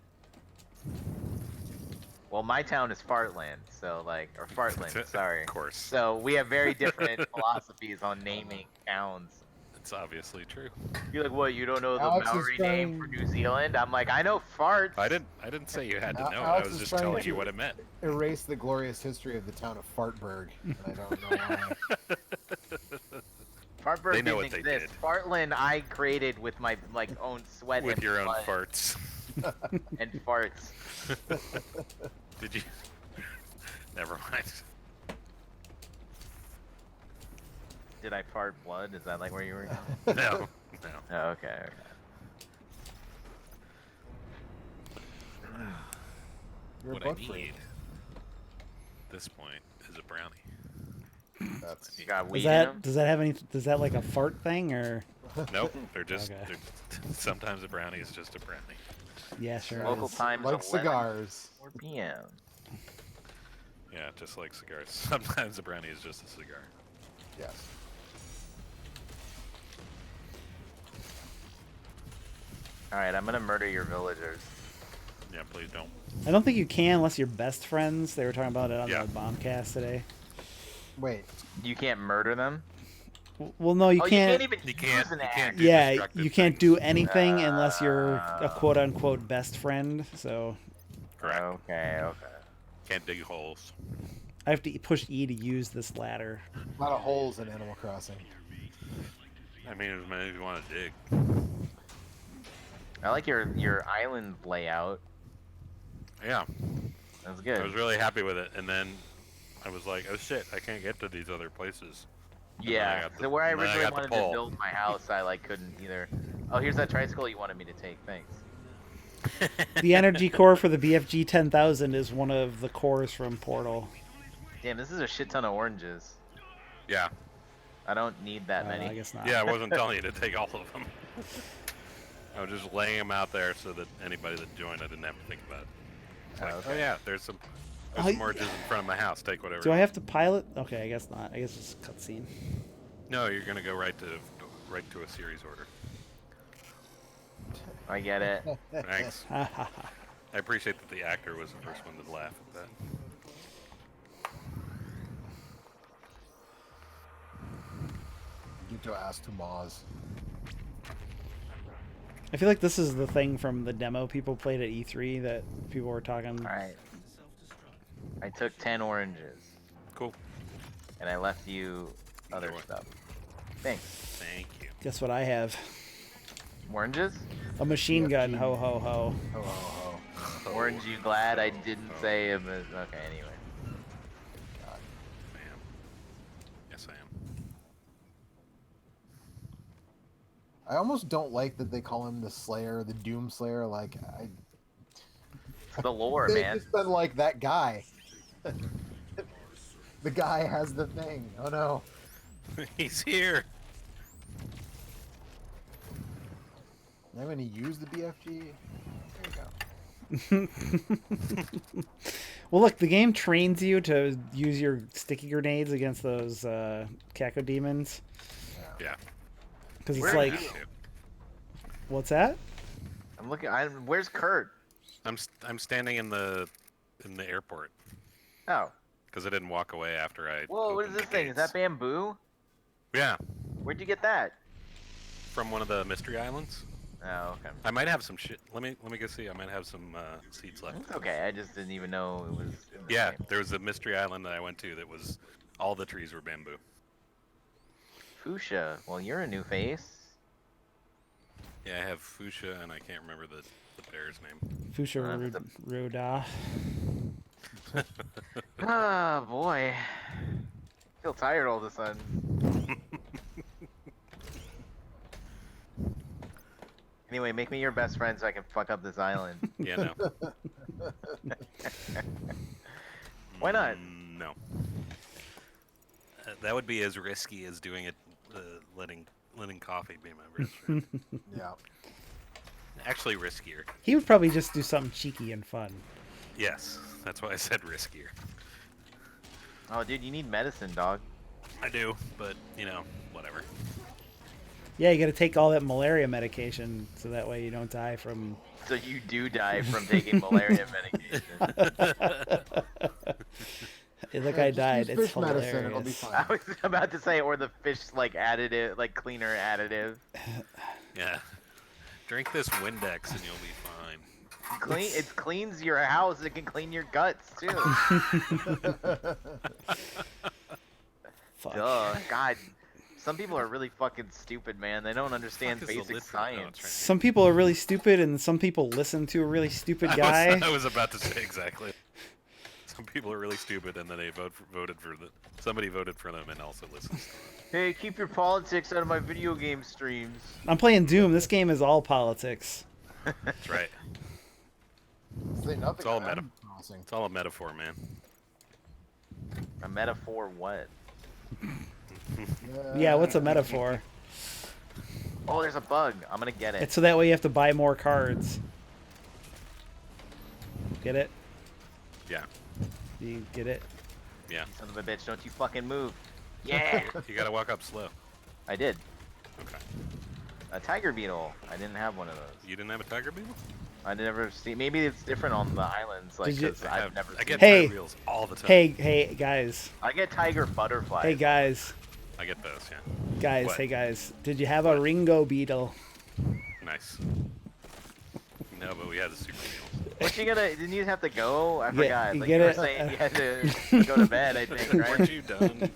E: Well, my town is Fartland, so like... Or Fartland, sorry.
D: Of course.
E: So we have very different philosophies on naming towns.
D: It's obviously true.
E: You're like, what? You don't know the
C: Alex is
E: Maori name for
C: trying-
E: New Zealand? I'm like, I know farts.
D: I didn't say you had to know it. I
C: Alex
D: was
C: is
D: just
C: trying
D: telling
C: to-
D: you what it meant.
C: Erase the glorious history of the town of Fartburg. And I don't know why.
E: Fartburg
D: They know
E: didn't
D: what they
E: exist.
D: did.
E: Fartland I created with my like own sweat
D: With
E: and
D: your own
E: blood
D: farts.
E: and farts.
D: Did you? Never mind.
E: Did I fart blood? Is that like where you were?
D: No, no.
E: Oh, okay.
C: You're a
D: What I
C: butt freak.
D: need at this point is a brownie.
C: That's
E: You got weed
A: Does
E: in
A: that
E: 'em?
A: does that have any? Does that like a fart thing or?
D: Nope, they're just
A: Okay.
D: they're, sometimes a brownie is just a brownie.
A: Yeah, sure.
F: Local
A: is.
F: time
C: Like
F: is 11
C: cigars.
F: 4 p.m.
D: Yeah, just like cigars. Sometimes a brownie is just a cigar.
C: Yes.
F: All right, I'm gonna murder your villagers.
D: Yeah, please don't.
A: I don't think you can unless you're best friends. They were talking about it on
D: Yeah.
A: the Bombcast today.
C: Wait.
F: You can't murder them.
A: Well, no, you
F: Oh,
A: can't.
F: you can't even
D: You can't-
F: use an
D: you
F: axe.
D: can't do
A: Yeah,
D: destructive
A: you can't
D: things.
A: do anything unless you're a quote unquote best friend. So
D: Correct.
F: Okay, okay.
D: Can't dig holes.
A: I have to push E to use this ladder.
C: A lot of holes in Animal Crossing.
D: I mean, as many as you want to dig.
F: I like your island layout.
D: Yeah,
F: That's
D: I
F: good.
D: was really happy with it, and then I was like, oh shit, I can't get to these other places. then I
F: Yeah.
D: got the-
F: So where I
D: and then I
F: originally
D: got the
F: wanted to
D: pole.
F: build my house, I like couldn't either. Oh, here's that tricycle you wanted me to take. Thanks.
A: The energy core for the BFG 10,000 is one of the cores from Portal.
F: Damn, this is a shit ton of oranges.
D: Yeah,
F: I don't need that many.
A: I guess not.
D: yeah, I wasn't telling you to take all of them. I was just laying them out there so that anybody that joined, I didn't have to think about it. It's like,
F: okay.
D: oh yeah, there's some
A: I-
D: oranges in front of my house. Take whatever.
A: Do I have to pilot? Okay, I guess not. I guess it's a cutscene.
D: No, you're gonna go right to a series order.
F: I get it.
D: Thanks.
A: Ha ha ha.
D: I appreciate that the actor was the first one to laugh at that.
C: Get to ask to Moz.
A: I feel like this is the thing from the demo people played at E3 that people were talking.
F: All right. I took 10 oranges,
D: Cool.
F: and I left you other
D: Enjoy.
F: stuff. Thanks.
D: Thank you.
A: Guess what I have?
F: Oranges?
A: A machine gun. Ho ho ho.
C: Ho ho ho.
F: Orange, you glad I didn't say it was... Okay, anyway.
D: I am. Yes, I am.
C: I almost don't like that they call him the Slayer, the Doom Slayer. Like,
F: It's the lore,
C: they've
F: man.
C: just been like that guy. The guy has the thing. Oh no.
D: He's here.
C: I'm going to use the BFG. There you go.
A: Well, look, the game trains you to use your sticky grenades against those Caco demons.
D: Yeah.
A: Because it's
F: Where are
A: like,
F: you?
A: what's that?
F: I'm looking... Where's Kurt?
D: I'm standing in the airport
F: Oh.
D: because I didn't walk away after I.
F: Whoa, what is
D: opened
F: this
D: the
F: thing? Is that
D: gates.
F: bamboo?
D: Yeah,
F: Where'd you get that?
D: from one of the mystery islands.
F: Oh, okay.
D: I might have some shit. Let me go see. I might have some seeds left.
F: It's okay, I just didn't even know it was... in the
D: Yeah,
F: game.
D: there was a mystery island that I went to that was all the trees were bamboo.
F: Fuchsia. Well, you're a new face.
D: Yeah, I have fuchsia and I can't remember the bear's name.
A: Fusha
F: That's
A: Ruda.
F: Ah, boy. I feel tired all of a sudden. Anyway, make me your best friend so I can fuck up this island.
D: Yeah, no.
F: Why not?
D: No. That would be as risky as doing it, letting coffee be my best friend.
C: Yeah.
D: Actually, riskier.
A: He would probably just do something cheeky and fun.
D: Yes, that's why I said riskier.
F: Oh, dude, you need medicine, dog.
D: I do, but you know, whatever.
A: Yeah, you got to take all that malaria medication so that way you don't die from.
F: So you do die from taking malaria medication.
A: Look,
C: Yeah,
A: I
C: just
A: died.
C: use
A: It's
C: fish medicine, it'll be
A: hilarious.
C: fine.
F: I was about to say, or the fish like additive, like cleaner additive.
D: Yeah. Drink this Windex and you'll be fine.
F: Clean. It cleans your house. It can clean your guts too.
A: Fuck.
F: Duh. God. Some people are really fucking stupid, man. They don't understand
D: Fuck is the
F: basic
D: lid for that? Oh,
F: science.
D: it's right
A: Some people are really stupid, and some people listen to a really stupid guy.
D: I was about to say exactly. Some people are really stupid, and then they somebody voted for them and also listens to them.
F: Hey, keep your politics out of my video game streams.
A: I'm playing Doom. This game is all politics.
D: That's right.
C: Say nothing
D: It's all
C: about
D: meta.
C: Animal Crossing.
D: It's all a metaphor, man.
F: A metaphor what?
A: Yeah, what's a metaphor?
F: Oh, there's a bug. I'm gonna get it.
A: It's so that way you have to buy more cards. Get it?
D: Yeah.
A: You get it?
D: Yeah.
F: Son of a bitch, don't you fucking move. Yeah!
D: You gotta walk up slow.
F: I did.
D: Okay.
F: A tiger beetle. I didn't have one of those.
D: You didn't have a tiger beetle?
F: I never see. Maybe it's different on the islands, like
A: Did you-
F: 'cause I've never.
D: I
F: Seen
D: get
A: Hey.
D: tiger beetles all the time.
A: Hey, guys.
F: I get tiger butterflies.
A: Hey, guys.
D: I get those, yeah.
A: Guys,
D: What?
A: hey, guys. Did you have a Ringo beetle?
D: Nice. No, but we had the super beetles.
F: What you gonna? Didn't you have to go? I
A: Yeah,
F: forgot.
A: you
F: Like
A: get
F: you were
A: it?
F: saying, you had to go to bed. I think,
D: Weren't
F: right?
D: you done?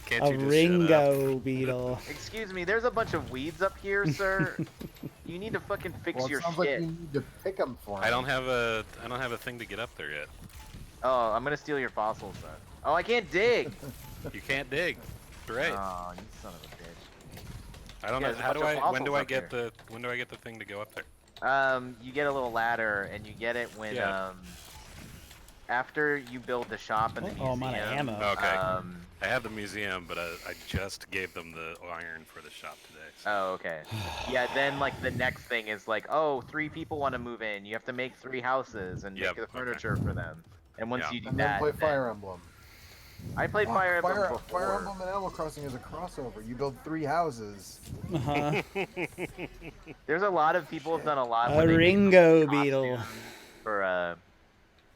D: Can't
A: A
D: you just shut up?
A: Ringo beetle.
F: Excuse me. There's a bunch of weeds up here, sir. You need to fucking fix
C: Well, it
F: your
C: sounds
F: shit.
C: like you need to pick them for him.
D: I don't have a thing to get up there yet.
F: Oh, I'm gonna steal your fossils then. Oh, I can't dig.
D: You can't dig. Right.
F: Oh, you son of a bitch.
D: I don't
F: yeah,
D: know.
F: there's a
D: How do
F: bunch of
D: I? When do
F: fossils
D: I
F: up
D: get
F: here.
D: the thing to go up there?
F: You get a little ladder, and you get it when
D: Yeah.
F: after you build the shop and the museum.
A: Oh, I'm out of ammo.
D: Okay.
F: Um,
D: I have the museum, but I just gave them the iron for the shop today. So.
F: oh, okay. Yeah, then like the next thing is like, oh, 3 people want to move in. You have to make 3 houses and
D: Yep,
F: make the
D: okay.
F: furniture for them. And once
D: Yeah.
F: you do
C: And then
F: that,
C: play
F: then-
C: Fire Emblem.
F: I played Fire Emblem before.
C: Fire Emblem and Animal Crossing is a crossover. You build 3 houses.
A: Uh-huh.
F: There's a lot of people have done a lot.
A: A
F: where they made
A: Ringo beetle.
F: costumes for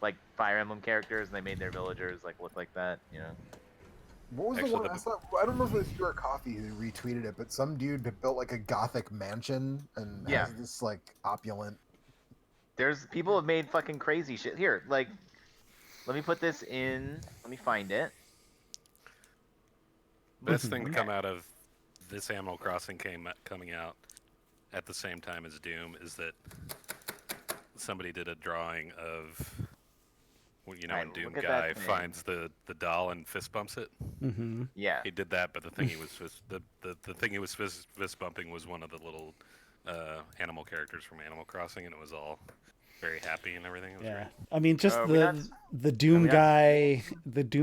F: like Fire Emblem characters, and they made their villagers like look like that. You know.
C: What was
D: Actually,
C: the one
D: the-
C: I saw? I don't remember if it was you or Coffee who retweeted it, but some dude had built like a gothic mansion and
F: Yeah.
C: has this like opulent.
F: There's people have made fucking crazy shit. Here, like, let me put this in. Let me find it.
D: Best thing to come out of this Animal Crossing coming out at the same time as Doom is that somebody did a drawing of, well, you know,
F: Alright,
D: when Doom
F: look at
D: guy
F: that thing.
D: finds the doll and fist bumps it.
A: Mm-hmm.
F: Yeah.
D: He did that, but the thing he was the thing he was fist bumping was one of the little animal characters from Animal Crossing, and it was all very happy and everything. It was
A: Yeah.
D: great.
A: I mean, just
F: we not-
A: the Doom
F: we not-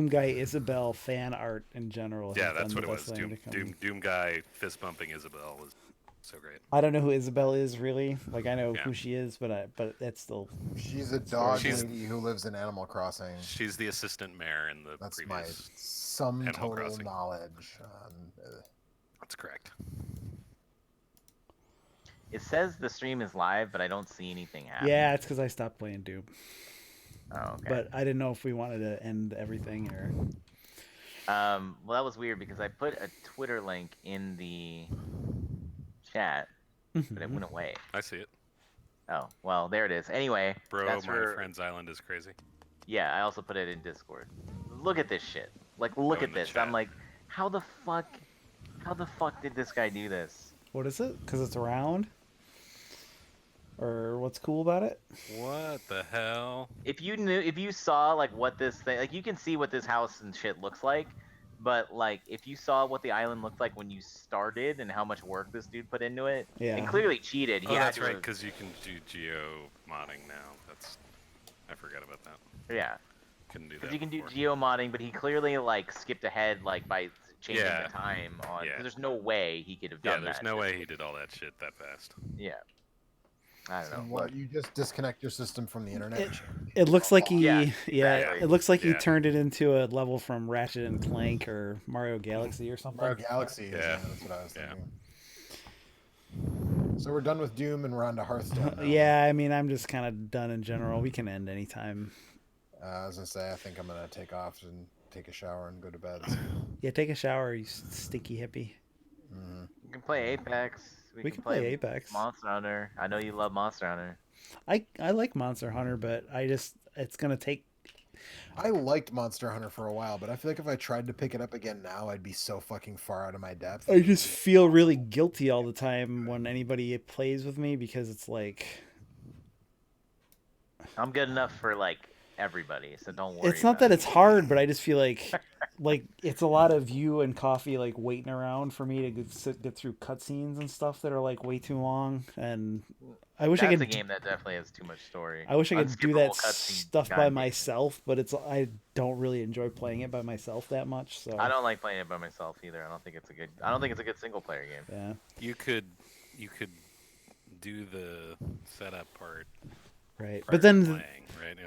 A: guy Isabel fan art in general.
D: Yeah,
A: has
D: that's
A: been
D: what
A: the
D: it
A: best
D: was.
A: thing to come.
D: Doom guy fist bumping Isabel was so great.
A: I don't know who Isabel is really. Like I know
D: Yeah.
A: who she is, but that's still.
C: She's a dog
D: She's-
C: lady who lives in Animal Crossing.
D: She's the assistant mayor in the
C: That's my
D: previous.
C: sum
D: Animal
C: total
D: Crossing.
C: knowledge on.
D: That's correct.
F: It says the stream is live, but I don't see anything happen.
A: Yeah, it's because I stopped playing Doom.
F: Oh, okay.
A: But I didn't know if we wanted to end everything or.
F: Well, that was weird because I put a Twitter link in the chat, but it went away.
D: I see it.
F: Oh, well, there it is. Anyway,
D: Bro,
F: that's
D: my
F: for-
D: friend's island is crazy.
F: Yeah, I also put it in Discord. Look at this shit. Like, look
D: Go in
F: at
D: the
F: this.
D: chat.
F: I'm like, how the fuck did this guy do this?
A: What is it? Because it's round? Or what's cool about it?
D: What the hell?
F: If you saw like what this thing, like you can see what this house and shit looks like, but like if you saw what the island looked like when you started and how much work this dude put into it,
A: Yeah.
F: and clearly cheated. He
D: Oh,
F: had
D: that's
F: to
D: right,
F: have-
D: because you can do geo modding now. I forgot about that.
F: yeah,
D: Couldn't do that.
F: because you can do
D: before.
F: geo modding, but he clearly like skipped ahead like by changing
D: Yeah.
F: the time on. 'cause
D: Yeah.
F: there's no way he could have
D: Yeah,
F: done
D: there's
F: that.
D: no way he did all that shit that fast.
F: Yeah. I don't know.
C: And what, you just disconnect your system from the internet?
A: It looks like he,
F: Yeah,
A: yeah,
F: exactly.
A: it looks like he
D: Yeah.
A: turned it into a level from Ratchet and Clank or Mario Galaxy or something.
C: Mario Galaxy.
D: Yeah.
C: That's what I was
D: Yeah.
C: thinking. So we're done with Doom and we're on to Hearthstone. Now.
A: Yeah, I mean, I'm just kind of done in general. We can end anytime.
C: I was gonna say I think I'm gonna take off and take a shower and go to bed. So.
A: Yeah, take a shower, you stinky hippie.
F: We can play Apex.
A: We can play Apex.
F: Monster Hunter. I know you love Monster Hunter.
A: I like Monster Hunter, but it's gonna take.
C: I liked Monster Hunter for a while, but I feel like if I tried to pick it up again now, I'd be so fucking far out of my depth.
A: I just feel really guilty all the time when anybody plays with me because it's like
F: I'm good enough for like everybody, so don't worry.
A: it's not
F: about
A: that
F: it.
A: it's hard, but I just feel like it's a lot of you and Coffee like waiting around for me to get through cutscenes and stuff that are like way too long, and I wish
F: That's
A: I
F: a
A: could.
F: game that definitely has too much story.
A: I wish I could do that
F: Unskippable cutscenes,
A: stuff by
F: goddamn.
A: myself, but I don't really enjoy playing it by myself that much. So
F: I don't like playing it by myself either. I don't think it's a good single player game.
A: Yeah.
D: You could do the setup part
A: Right.
D: prior
A: But
D: to
A: then,
D: playing,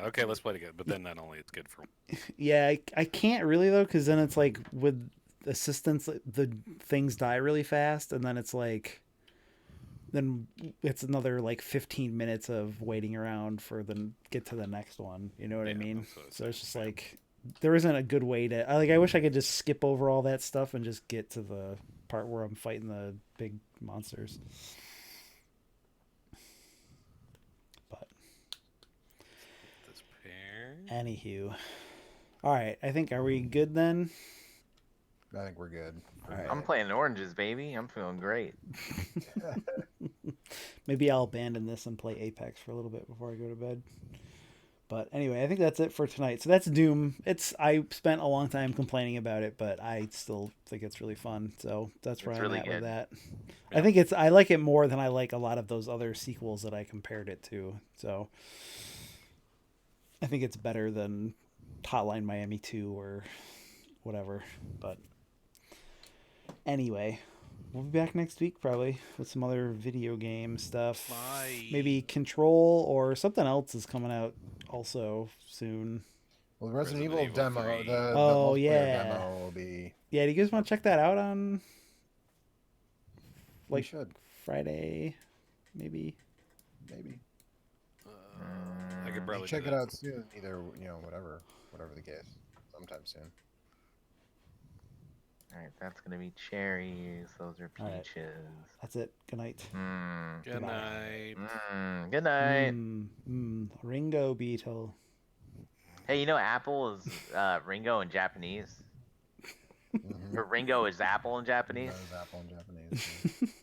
D: right? Okay, let's play together. But then not only it's good for
A: yeah, I can't really though, because then it's like with assistance, the things die really fast, and then it's like, then it's another like 15 minutes of waiting around for them get to the next one. You know what I
D: Yeah,
A: mean?
D: that's what I was
A: So it's
D: saying,
A: just
D: yeah.
A: like there isn't a good way to. I wish I could just skip over all that stuff and just get to the part where I'm fighting the big monsters. But
D: this pair.
A: anywho, all right. I think are we good then?
C: I think we're good.
A: All right.
F: I'm playing oranges, baby. I'm feeling great.
A: Maybe I'll abandon this and play Apex for a little bit before I go to bed. But anyway, I think that's it for tonight. So that's Doom. I spent a long time complaining about it, but I still think it's really fun. So that's where
F: It's
A: I'm
F: really
A: at with
F: good.
A: that.
D: Yeah.
A: I think I like it more than I like a lot of those other sequels that I compared it to. So I think it's better than Hotline Miami 2 or whatever. But anyway, we'll be back next week probably with some other video game stuff.
D: Bye.
A: Maybe Control or something else is coming out also soon.
C: Well, the Resident
D: Resident
C: Evil
D: Evil
C: demo,
D: 3.
C: the
A: Oh,
C: multiplayer
A: yeah.
C: demo will be.
A: Yeah, do you guys want to check that out on
C: We
A: like
C: should
A: Friday, maybe?
C: maybe
D: I could probably
C: check
D: do
C: it
D: that.
C: out soon. Either whatever the case, sometime soon.
F: All right, that's gonna be cherries. Those are
A: All right.
F: peaches.
A: That's it. Good night.
F: Mmm.
D: Good night.
F: Good night.
A: Ringo Beetle.
F: Hey, you know apple is Ringo in Japanese.
C: Mhm.
F: Or Ringo is apple in Japanese.
C: That is apple in Japanese.